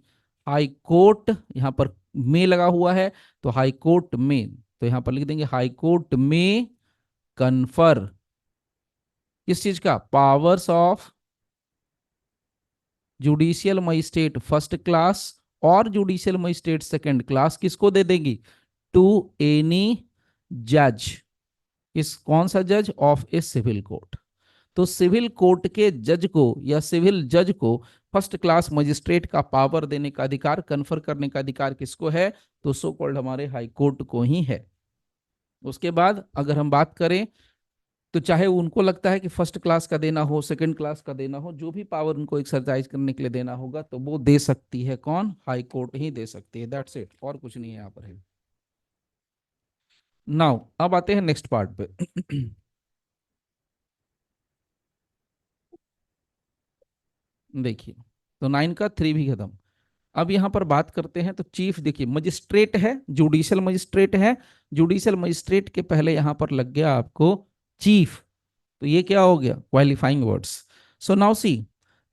high court, यहां पर में लगा हुआ है तो हाई कोर्ट में, तो यहां पर लिख देंगे हाई कोर्ट में कन्फर किस चीज का? Powers of judicial magistrate first class और जुडिशियल मजिस्ट्रेट सेकंड क्लास किसको दे देगी? टू एनी जज, इस कौन सा जज? Of a civil court. तो सिविल कोर्ट के जज को या सिविल जज को फर्स्ट क्लास मजिस्ट्रेट का पावर देने का अधिकार, कन्फर करने का अधिकार किसको है? तो सो कॉल्ड हमारे हाई कोर्ट को ही है। उसके बाद अगर हम बात करें तो चाहे उनको लगता है कि फर्स्ट क्लास का देना हो, सेकंड क्लास का देना हो, जो भी पावर उनको एक्सरसाइज करने के लिए देना होगा तो वो दे सकती है कौन? हाई कोर्ट ही दे सकती है। दैट्स इट, और कुछ नहीं है यहाँ पर है। नाउ अब आते हैं नेक्स्ट पार्ट पे। देखिए, तो 9 का 3 भी खत्म। अब यहां पर बात करते हैं, तो चीफ देखिए मजिस्ट्रेट है, जुडिशियल मजिस्ट्रेट है। जुडिशियल मजिस्ट्रेट के पहले यहां पर लग गया आपको चीफ, तो ये क्या हो गया, qualifying words. So now see,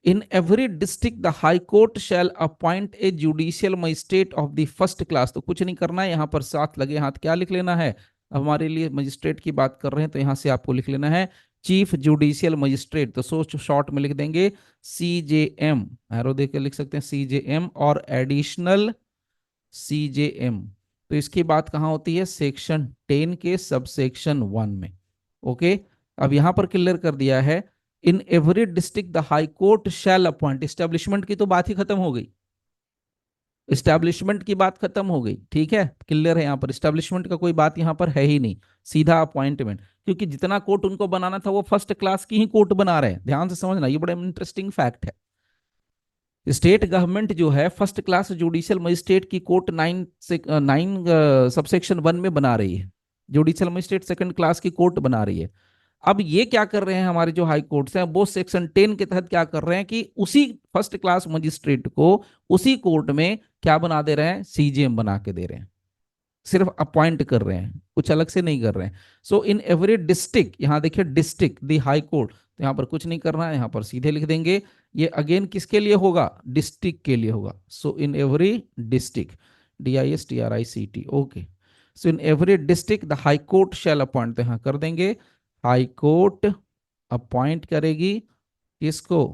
in every district the high court shall appoint a judicial magistrate of the first class. तो कुछ नहीं करना है, यहाँ पर साथ लगे हाथ क्या लिख लेना है। अब हमारे लिए मजिस्ट्रेट की बात कर रहे हैं, तो यहाँ से आपको लिख लेना है चीफ जुडिशियल मजिस्ट्रेट। तो सोच शॉर्ट में लिख देंगे CJM, एरो देकर लिख सकते हैं CJM, और एडिशनल CJM। तो इसकी बात कहाँ होती है, सेक्शन 10 के सबसेक्शन 1 में। ओके, अब यहां पर क्लियर कर दिया है, in every district the high court shall appoint. Establishment की तो बात ही खत्म हो गई, स्टैब्लिशमेंट की बात खत्म हो गई, ठीक है, क्लियर है। यहाँ पर स्टैब्लिशमेंट का कोई बात यहाँ पर है ही नहीं, सीधा अपॉइंटमेंट। क्योंकि जितना कोर्ट उनको बनाना था वो फर्स्ट क्लास की ही कोर्ट बना रहे हैं, ध्यान से समझना, ये बड़ा इंटरेस्टिंग फैक्ट है। स्टेट गवर्नमेंट जो है फर्स्ट क्लास जुडिशियल मजिस्ट्रेट की कोर्ट 9 सबसेक्शन 1 में बना रही है, जुडिशियल मजिस्ट्रेट सेकंड क्लास की कोर्ट बना रही है। अब ये क्या कर रहे हैं, हमारे जो हाई कोर्ट्स हैं वो सेक्शन 10 के तहत क्या कर रहे हैं कि उसी फर्स्ट क्लास मजिस्ट्रेट को उसी कोर्ट में क्या बना दे रहे हैं, CJM बना के दे रहे हैं, सिर्फ अपॉइंट कर रहे हैं, कुछ अलग से नहीं कर रहे हैं। सो इन एवरी डिस्ट्रिक्ट, यहां देखिए डिस्ट्रिक्ट दी हाई कोर्ट, तो यहां पर कुछ नहीं करना है, यहां पर सीधे लिख देंगे। ये अगेन किसके लिए होगा, डिस्ट्रिक्ट के लिए होगा। So in every district, DISTRICT, okay. So in every district the high court shall appoint, तो यहां कर देंगे हाई कोर्ट अपॉइंट करेगी किसको,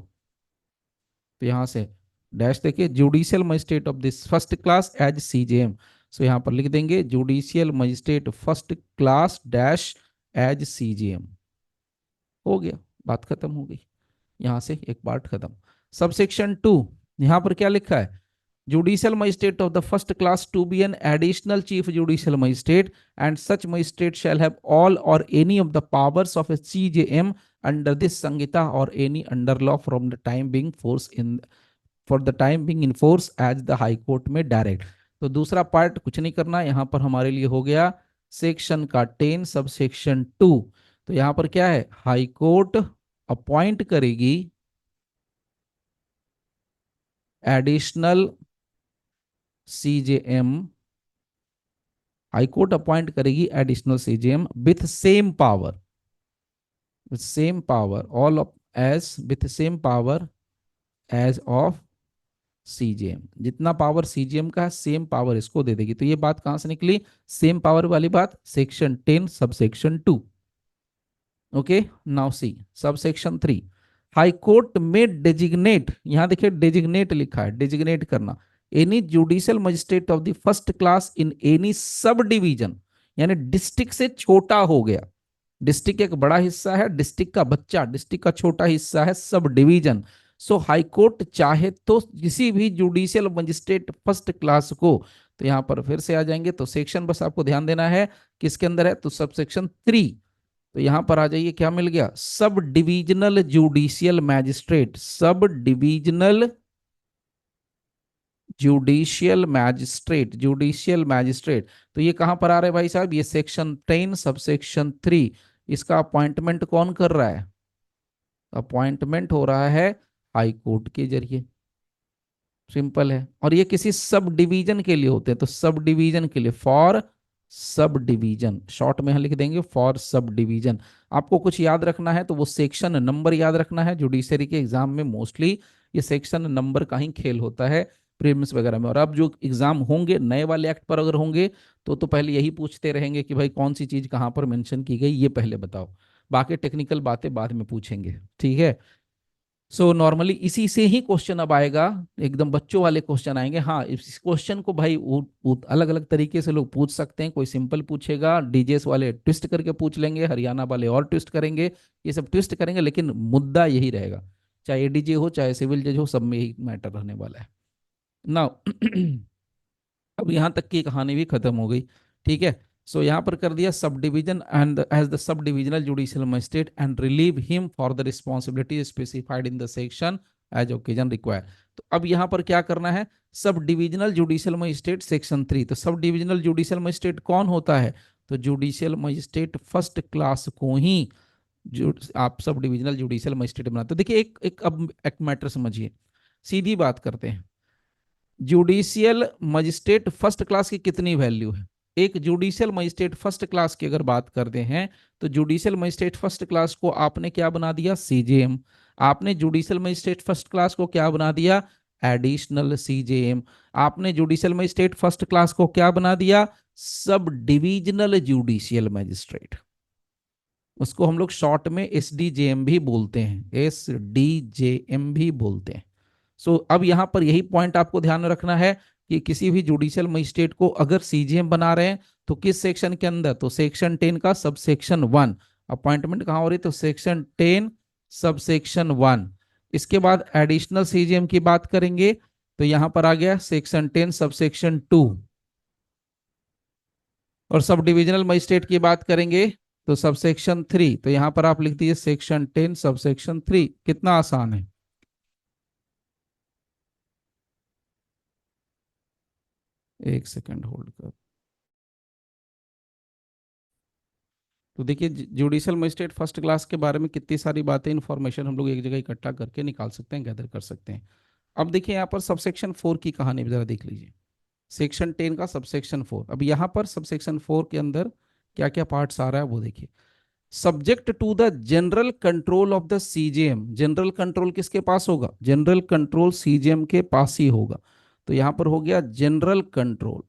तो यहां से डैश देखिए judicial magistrate of this first class as CJM। सो यहां पर लिख देंगे judicial magistrate first class dash as CJM। हो गया, बात खत्म हो गई, यहां से एक पार्ट खत्म। सबसेक्शन 2, यहां पर क्या लिखा है, judicial magistrate of the first class to be an additional chief judicial magistrate, and such magistrate shall have all or any of the powers of a CJM under this Samhita or any under law from the time being force in for the time being in force as the high court में direct. तो दूसरा part कुछ नहीं करना, यहां पर हमारे लिए हो गया सेक्शन का 10 सब सेक्शन 2। तो यहां पर क्या है, हाई कोर्ट अपॉइंट करेगी additional CJM, high court appoint करेगी additional CJM with same power, same power all of as with same power as of CJM। जितना पावर CJM का है सेम पावर इसको दे देगी। तो ये बात कहां से निकली, सेम पावर वाली बात सेक्शन 10 सब section 2। Okay, now see sub section 3, high court में डेजिग्नेट, यहां देखिए डेजिग्नेट लिखा है, डेजिग्नेट करना any judicial magistrate of the first class in any sub division, यानी डिस्ट्रिक्ट से छोटा हो गया, डिस्ट्रिक्ट एक बड़ा हिस्सा है, डिस्ट्रिक्ट का बच्चा, डिस्ट्रिक्ट का छोटा हिस्सा है सब डिवीजन। सो हाई कोर्ट चाहे तो किसी भी जुडिशियल मजिस्ट्रेट फर्स्ट क्लास को, तो यहां पर फिर से आ जाएंगे, तो सेक्शन बस आपको ध्यान देना है किसके अंदर है, तो सब सेक्शन 3। तो यहां पर आ जाइए, क्या मिल गया, sub divisional judicial magistrate, sub divisional judicial magistrate, judicial magistrate. तो ये कहां पर आ रहा है भाई साहब, ये सेक्शन 10 सब सेक्शन 3। इसका अपॉइंटमेंट कौन कर रहा है, अपॉइंटमेंट हो रहा है हाई कोर्ट के जरिए, सिंपल है। और ये किसी सब डिवीजन के लिए होते हैं, तो सब डिवीजन के लिए, फॉर सब डिवीजन, शॉर्ट में लिख देंगे फॉर सब डिवीजन। आपको कुछ याद रखना है तो वो सेक्शन नंबर याद रखना है, जुडिशरी के एग्जाम में मोस्टली ये सेक्शन नंबर का ही खेल होता है प्रीलिम्स वगैरह में। और अब जो एग्जाम होंगे नए वाले एक्ट पर अगर होंगे तो पहले यही पूछते रहेंगे कि भाई कौन सी चीज कहाँ पर मेंशन की गई, ये पहले बताओ, बाकी टेक्निकल बातें बाद में पूछेंगे, ठीक है। सो नॉर्मली इसी से ही क्वेश्चन अब आएगा, एकदम बच्चों वाले क्वेश्चन आएंगे। हाँ, इस क्वेश्चन को भाई अलग अलग तरीके से लोग पूछ सकते हैं, कोई सिंपल पूछेगा, डीजेस वाले ट्विस्ट करके पूछ लेंगे, हरियाणा वाले और ट्विस्ट करेंगे, ये सब ट्विस्ट करेंगे, लेकिन मुद्दा यही रहेगा, चाहे एडीजे हो चाहे सिविल जज हो, सब में ही मैटर रहने वाला है ना। अब यहां तक की कहानी भी खत्म हो गई, ठीक है। सो यहाँ पर कर दिया subdivision and as the sub divisional judicial magistrate and relieve him for the responsibility specified in the section as occasion require. तो अब यहाँ पर क्या करना है, sub divisional judicial magistrate section 3। तो सब डिविजनल जुडिशियल मजिस्ट्रेट कौन होता है, तो जुडिशियल मजिस्ट्रेट फर्स्ट क्लास को ही जो आप सब डिविजनल जुडिशियल मजिस्ट्रेट बनाते हो। देखिए एक एक अब एक मैटर समझिए, सीधी बात करते हैं। जुडिशियल मजिस्ट्रेट फर्स्ट क्लास की कितनी वैल्यू है? एक जुडिशियल मजिस्ट्रेट फर्स्ट क्लास की अगर बात करते हैं, तो जुडिशियल मजिस्ट्रेट फर्स्ट क्लास को आपने क्या बना दिया? सीजेएम। आपने जुडिशियल मजिस्ट्रेट फर्स्ट क्लास को क्या बना दिया? Additional CJM. आपने जुडिशियल मजिस्ट्रेट फर्स्ट क्लास को क्या बना दिया? Sub divisional judicial magistrate. उसको हम लोग शॉर्ट में एसडीजेएम भी बोलते हैं, एसडीजेएम भी बोलते हैं। अब यहां पर यही पॉइंट आपको ध्यान में रखना है कि किसी भी जुडिशियल मजिस्ट्रेट को अगर सीजीएम बना रहे हैं तो किस सेक्शन के अंदर? तो सेक्शन 10 का सबसेक्शन 1। अपॉइंटमेंट कहां हो रही है? तो सेक्शन 10 सबसेक्शन 1। इसके बाद एडिशनल सीजीएम की बात करेंगे तो यहां पर आ गया सेक्शन 10 सबसेक्शन 2। और सब डिविजनल मजिस्ट्रेट की बात करेंगे तो सबसेक्शन 3। तो यहां पर आप लिख दीजिए सेक्शन 10 सबसेक्शन 3। कितना आसान है। एक सेकंड होल्ड कर। तो देखिए जुडिशियल मजिस्ट्रेट फर्स्ट क्लास के बारे में कितनी सारी बातें, इंफॉर्मेशन हम लोग एक जगह इकट्ठा करके निकाल सकते हैं, गैदर कर सकते हैं। अब देखिए यहाँ पर सबसेक्शन 4 की कहानी भी जरा देख लीजिए। सेक्शन 10 का सबसेक्शन 4। अब यहाँ पर सबसेक्शन 4 के अंदर क्या क्या पार्ट्स आ रहा है वो देखिए। Subject to the general control of the CGM. General control किसके पास होगा? जनरल कंट्रोल सीजीएम के पास ही होगा। तो यहां पर हो गया जनरल कंट्रोल।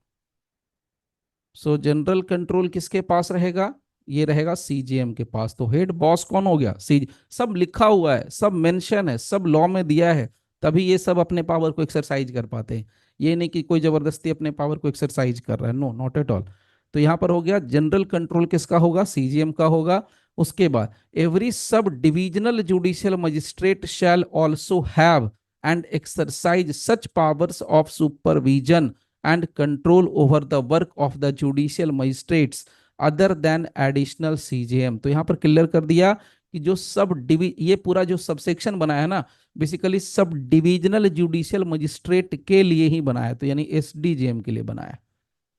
जनरल कंट्रोल किसके पास रहेगा? ये रहेगा सीजीएम के पास। तो हेड बॉस कौन हो गया? सी। सब लिखा हुआ है, सब मेंशन है, सब लॉ में दिया है, तभी ये सब अपने पावर को एक्सरसाइज कर पाते हैं। ये नहीं कि कोई जबरदस्ती अपने पावर को एक्सरसाइज कर रहा है, नो, नॉट एट ऑल। तो यहां पर हो गया जनरल कंट्रोल किसका होगा? सीजीएम का होगा। उसके बाद every sub divisional judicial magistrate shell also have and exercise such powers of supervision and control over the work of the judicial magistrates other than additional CJM। तो यहां पर क्लियर कर दिया कि जो सब डिवी ये पूरा जो सबसेक्शन बनाया है ना, basically sub divisional judicial magistrate के लिए ही बनाया, तो यानी एसडीजेएम के लिए बनाया।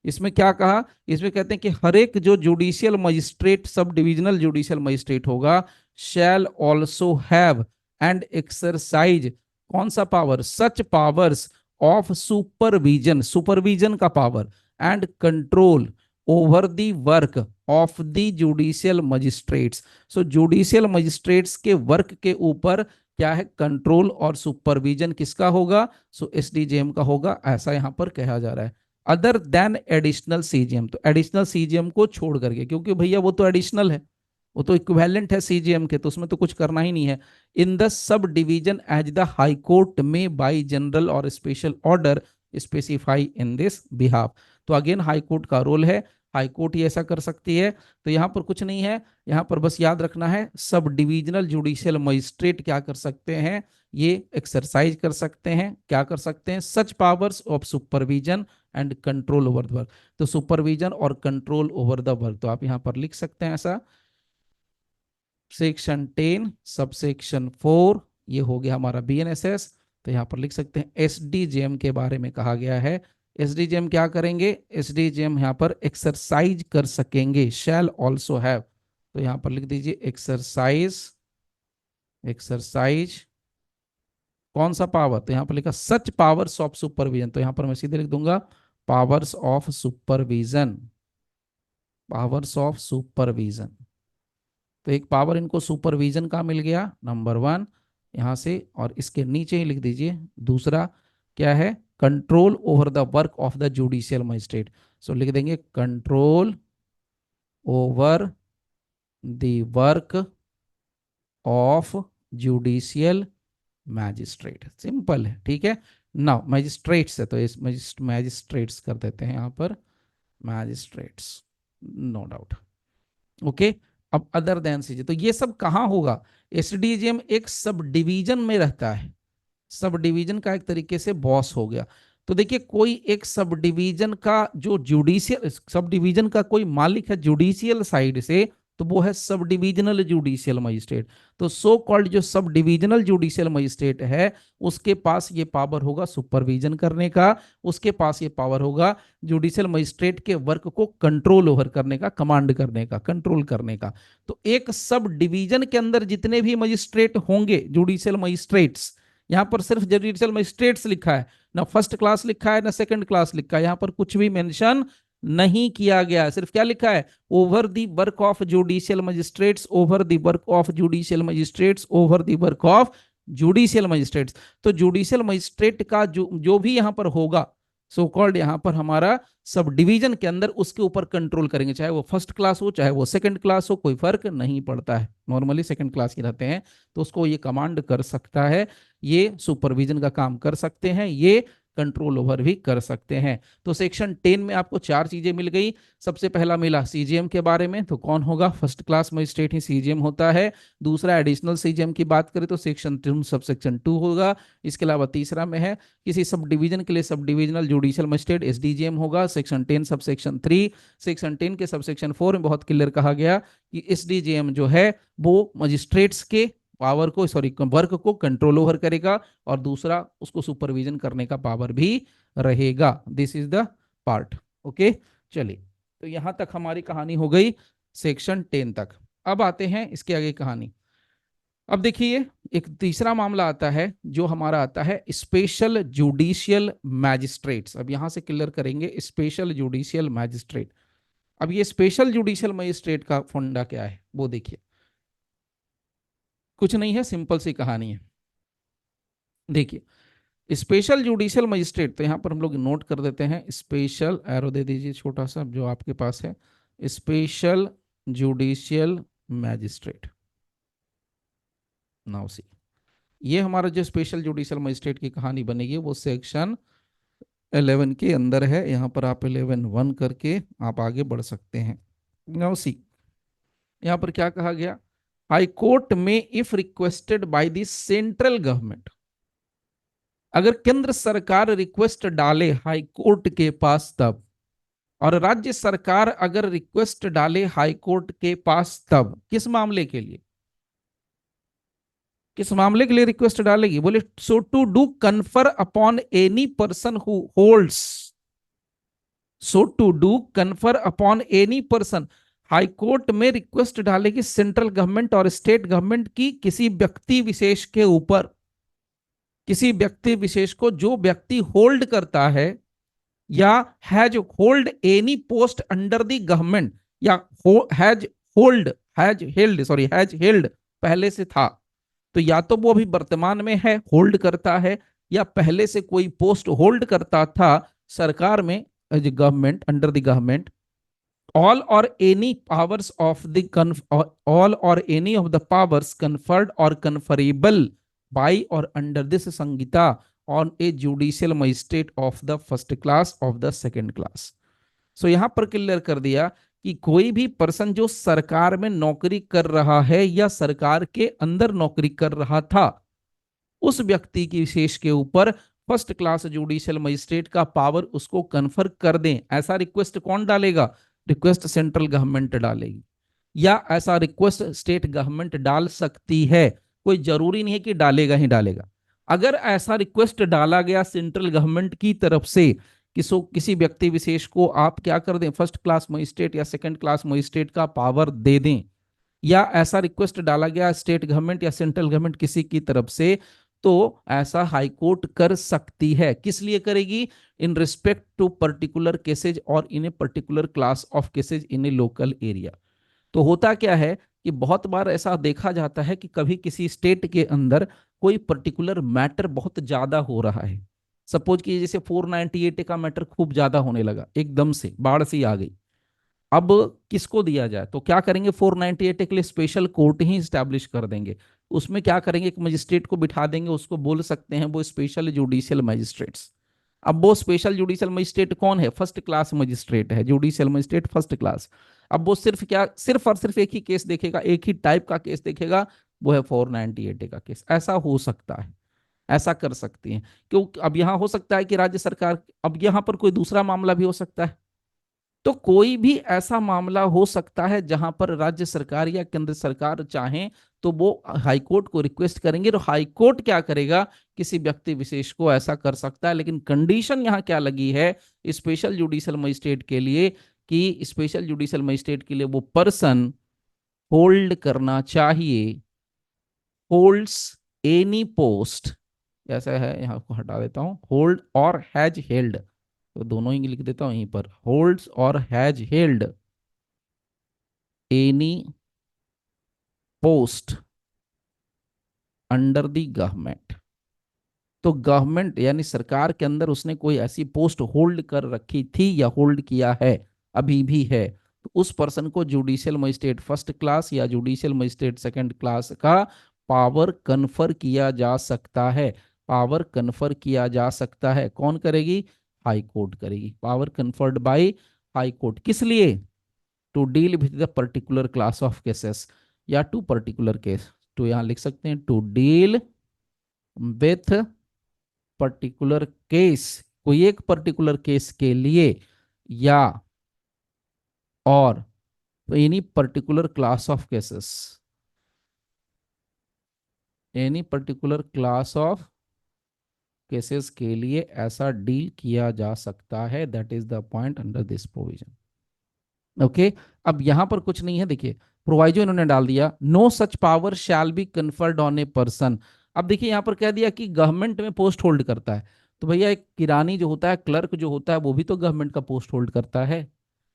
इसमें क्या कहा? इसमें कहते हैं कि हर एक जो judicial magistrate, sub divisional judicial magistrate होगा, shall also have and exercise कौन सा power? Such powers of supervision, supervision का power, and control over the work of the judicial magistrates. Judicial magistrates के वर्क के ऊपर क्या है? कंट्रोल और सुपरविजन किसका होगा? एसडीजेएम का होगा, ऐसा यहां पर कहा जा रहा है। Other than additional CGM. तो एडिशनल सीजीएम को छोड़ करके, क्योंकि भैया वो तो एडिशनल है, वो तो इक्विवेलेंट है सीजीएम के, तो उसमें तो कुछ करना ही नहीं है। In the sub division as the high court में by general or special order specify in this behalf. तो अगेन हाई कोर्ट का रोल है, हाई कोर्ट ही ऐसा कर सकती है। तो यहां पर कुछ नहीं है, यहां पर बस याद रखना है सब डिविजनल जुडिशियल मजिस्ट्रेट क्या कर सकते हैं? ये एक्सरसाइज कर सकते हैं, क्या कर सकते हैं? Such powers of supervision and control over the work. तो सुपरविजन और कंट्रोल ओवर द वर्क, तो आप यहां पर लिख सकते हैं ऐसा, सेक्शन 10 सबसेक्शन 4, ये हो गया हमारा बीएनएसएस। तो यहां पर लिख सकते हैं एसडीजेएम के बारे में कहा गया है। एसडीजेएम क्या करेंगे? एसडीजेएम यहां पर एक्सरसाइज कर सकेंगे, शैल ऑल्सो हैव। तो यहां पर लिख दीजिए एक्सरसाइज, एक्सरसाइज कौन सा पावर? तो यहां पर लिखा सच पावर्स ऑफ सुपरविजन। तो यहां पर मैं सीधे लिख दूंगा powers of supervision, powers of supervision. तो एक पावर इनको सुपरविजन का मिल गया, नंबर 1 यहां से। और इसके नीचे ही लिख दीजिए दूसरा क्या है? Control over the work of the judicial magistrate. लिख देंगे control over the work of judicial magistrate. Simple है, ठीक है ना? मैजिस्ट्रेट्स है तो इस मैजिस्ट्रेट्स कर देते हैं यहां पर, मैजिस्ट्रेट्स, नो डाउट। ओके। अब अदर देन सीजे, तो ये सब कहां होगा? एसडीजीएम एक सब डिवीजन में रहता है, सब डिवीजन का एक तरीके से बॉस हो गया। तो देखिए कोई एक सब डिवीजन का जो जुडिशियल, सब डिवीजन का कोई मालिक है जुडिशियल साइड से, तो वो है सब डिविजनल जुडिशियल मजिस्ट्रेट। तो सो कॉल्ड जो सब डिविजनल जुडिशियल मजिस्ट्रेट है, उसके पास ये पावर होगा सुपरविजन करने का, उसके पास ये पावर होगा जुडिशियल मजिस्ट्रेट के वर्क को कंट्रोल ओवर करने का, कमांड करने का, कंट्रोल करने का। तो एक सब डिवीजन के अंदर जितने भी मजिस्ट्रेट होंगे जुडिशियल मजिस्ट्रेट्स, यहां पर सिर्फ जुडिशियल मजिस्ट्रेट्स लिखा है, ना फर्स्ट क्लास लिखा है ना सेकंड क्लास लिखा है, यहां पर कुछ भी मेंशन नहीं किया गया, सिर्फ क्या लिखा है, over the work of judicial magistrates, over the work of judicial magistrates, over the work of judicial magistrates. तो जुडिशियल मजिस्ट्रेट का जो जो भी यहां पर होगा, सो कॉल्ड यहां पर हमारा सब डिवीजन के अंदर उसके ऊपर कंट्रोल करेंगे, चाहे वो फर्स्ट क्लास हो चाहे वो सेकंड क्लास हो, कोई फर्क नहीं पड़ता है, नॉर्मली सेकंड क्लास के रहते हैं, तो उसको ये कमांड कर सकता है, ये सुपरविजन का काम कर सकते हैं, ये कंट्रोल ओवर भी कर सकते हैं। तो सेक्शन 10 में आपको चार चीजें मिल गई। सबसे पहला मिला सीजीएम के बारे में, तो कौन होगा, फर्स्ट क्लास मजिस्ट्रेट ही सीजीएम होता है। दूसरा एडिशनल सीजीएम की बात करें तो सेक्शन 2 सब सेक्शन 2 होगा। इसके अलावा तीसरा में है किसी सब डिवीजन के लिए sub divisional judicial magistrate SDGM होगा, सेक्शन 10 सब सेक्शन 3। सेक्शन 10 के सब सेक्शन 4 में बहुत क्लियर कहा गया कि एसडीजीएम जो है वो मजिस्ट्रेट्स के पावर को, सॉरी वर्क को कंट्रोल ओवर करेगा, और दूसरा उसको सुपरविजन करने का पावर भी रहेगा। This is the part. Okay, चलिए, तो यहां तक हमारी कहानी हो गई सेक्शन 10 तक। अब आते हैं इसके आगे कहानी। अब देखिए एक तीसरा मामला आता है जो हमारा आता है स्पेशल जुडिशियल मैजिस्ट्रेट्स। अब यहां से क्लियर करेंगे स्पेशल जुडिशियल मैजिस्ट्रेट। अब ये स्पेशल जुडिशियल मैजिस्ट्रेट का फंडा क्या है वो देखिए, कुछ नहीं है, सिंपल सी कहानी है। देखिए स्पेशल जुडिशियल मजिस्ट्रेट, तो यहां पर हम लोग नोट कर देते हैं, स्पेशल एरो दे दीजिए छोटा सा जो आपके पास है, special judicial magistrate. Now see, ये हमारा जो स्पेशल जुडिशियल मजिस्ट्रेट की कहानी बनेगी वो सेक्शन 11 के अंदर है। यहां पर आप 11(1) करके आप आगे बढ़ सकते हैं। नाउ सी, यहां पर क्या कहा गया, हाई कोर्ट में if requested by the central government, अगर केंद्र सरकार रिक्वेस्ट डाले हाई कोर्ट के पास तब, और राज्य सरकार अगर रिक्वेस्ट डाले हाई कोर्ट के पास तब, किस मामले के लिए, किस मामले के लिए रिक्वेस्ट डालेगी, बोले so to do confer upon any person who holds, so to do confer upon any person, high court में रिक्वेस्ट डालेगी सेंट्रल गवर्नमेंट और स्टेट गवर्नमेंट की किसी व्यक्ति विशेष के ऊपर, किसी व्यक्ति विशेष को जो व्यक्ति होल्ड करता है या has hold any post under the government, या has hold, has held, sorry has held पहले से था, तो या तो वो अभी वर्तमान में है होल्ड करता है, या पहले से कोई पोस्ट होल्ड करता था सरकार में, government, under the government, all or any powers of the all or any of the powers conferred or conferable by or under this Samhita on a judicial magistrate of the first class of the second class। सो यहां पर clear कर दिया कि कोई भी person जो सरकार में नौकरी कर रहा है या सरकार के अंदर नौकरी कर रहा था, उस व्यक्ति की विशेष के ऊपर फर्स्ट क्लास जुडिशियल मजिस्ट्रेट का पावर उसको कन्फर कर दें। ऐसा रिक्वेस्ट कौन डालेगा, रिक्वेस्ट सेंट्रल गवर्नमेंट डालेगी, या ऐसा रिक्वेस्ट स्टेट गवर्नमेंट डाल सकती है, कोई जरूरी नहीं है कि डालेगा ही डालेगा। अगर ऐसा रिक्वेस्ट डाला गया सेंट्रल गवर्नमेंट की तरफ से किसी व्यक्ति विशेष को आप क्या कर दें, फर्स्ट क्लास मजिस्ट्रेट या सेकंड क्लास मजिस्ट्रेट का पावर दे दें, या ऐसा रिक्वेस्ट डाला गया स्टेट गवर्नमेंट या सेंट्रल गवर्नमेंट किसी की तरफ से, तो ऐसा हाई कोर्ट कर सकती है। किस लिए करेगी, in respect to particular cases or in a particular class of cases in a local area. तो होता क्या है कि बहुत बार ऐसा देखा जाता है कि कभी किसी स्टेट के अंदर कोई पर्टिकुलर मैटर बहुत ज्यादा हो रहा है, सपोज कि जैसे 498 का मैटर खूब ज्यादा होने लगा, एकदम से बाढ़ सी आ गई, अब किसको दिया जाए, तो क्या करेंगे, 498 के लिए स्पेशल कोर्ट ही स्टैब्लिश कर देंगे। उसमें क्या करेंगे, एक मजिस्ट्रेट को बिठा देंगे, उसको बोल सकते हैं वो स्पेशल जुडिशियल मजिस्ट्रेट्स। अब वो स्पेशल जुडिशियल मजिस्ट्रेट कौन है, फर्स्ट क्लास मजिस्ट्रेट है, जुडिशियल मजिस्ट्रेट फर्स्ट क्लास। अब वो सिर्फ क्या, सिर्फ और सिर्फ एक ही केस देखेगा, एक ही टाइप का केस देखेगा, वो है 498 का केस। ऐसा हो सकता है, ऐसा कर सकती हैं, क्योंकि अब यहां हो सकता है कि राज्य सरकार, अब यहां पर कोई दूसरा मामला भी हो सकता है, तो कोई भी ऐसा मामला हो सकता है जहां पर राज्य सरकार या केंद्र सरकार चाहे तो वो हाई कोर्ट को रिक्वेस्ट करेंगे, तो हाई कोर्ट क्या करेगा, किसी व्यक्ति विशेष को ऐसा कर सकता है। लेकिन कंडीशन यहाँ क्या लगी है स्पेशल जुडिशियल मजिस्ट्रेट के लिए, कि स्पेशल जुडिशियल मजिस्ट्रेट के लिए वो पर्सन होल्ड करना चाहिए, होल्ड्स एनी पोस्ट, ऐसा है, यहाँ को हटा देता हूं, होल्ड और हैज हेल्ड, तो दोनों ही लिख देता हूं यहीं पर, होल्ड्स और has held any post under the government. तो गवर्नमेंट यानी सरकार के अंदर उसने कोई ऐसी पोस्ट होल्ड कर रखी थी या होल्ड किया है, अभी भी है, तो उस पर्सन को जुडिशियल मजिस्ट्रेट फर्स्ट क्लास या जुडिशियल मजिस्ट्रेट सेकंड क्लास का पावर कन्फर किया जा सकता है। पावर कन्फर किया जा सकता है, कौन करेगी, हाई कोर्ट करेगी। Power conferred by high court, किस लिए, to deal with the particular class of cases, या टू पर्टिकुलर केस, तो यहां लिख सकते हैं to deal with particular case, कोई एक पर्टिकुलर केस के लिए, या or any particular class of cases, any particular class of cases के लिए ऐसा डील किया जा सकता है, that is the point under this provision. Okay, अब यहां पर कुछ नहीं है, देखिए प्रोवाइजो इन्होंने डाल दिया, no such power shall be conferred on a person. अब देखिए यहां पर कह दिया कि गवर्नमेंट में पोस्ट होल्ड करता है, तो भैया एक किरानी जो होता है, क्लर्क जो होता है, वो भी तो गवर्नमेंट का पोस्ट होल्ड करता है।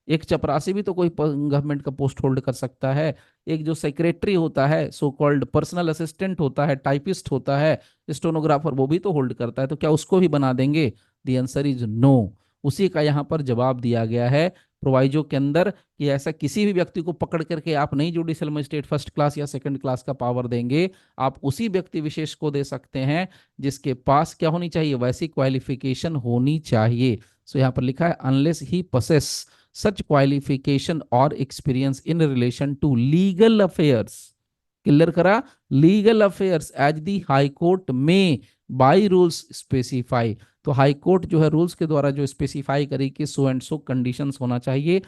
एक चपरासी भी तो कोई गवर्नमेंट का पोस्ट होल्ड कर सकता है। एक जो सेक्रेटरी होता है, सो कॉल्ड पर्सनल असिस्टेंट होता है, टाइपिस्ट होता है, स्टेनोग्राफर, वो भी तो होल्ड करता है, तो क्या उसको भी बना देंगे? The answer is no. उसी का यहाँ पर जवाब दिया गया है प्रोवाइजो के अंदर, कि ऐसा किसी भी व्यक्ति को पकड़ करके आप नहीं जुडिशियल मजिस्ट्रेट फर्स्ट क्लास या सेकंड क्लास का पावर देंगे, आप उसी व्यक्ति विशेष को दे सकते हैं जिसके पास क्या होनी चाहिए, वैसी क्वालिफिकेशन होनी चाहिए। सो यहाँ पर लिखा है unless he possess such qualification or experience in relation to legal affairs, clear करा, legal affairs as the high court में बाई रूल्स स्पेसिफाई, तो हाई कोर्ट जो है रूल्स के द्वारा जो स्पेसिफाई करेगी सो एंड सो कंडीशंस होना चाहिए।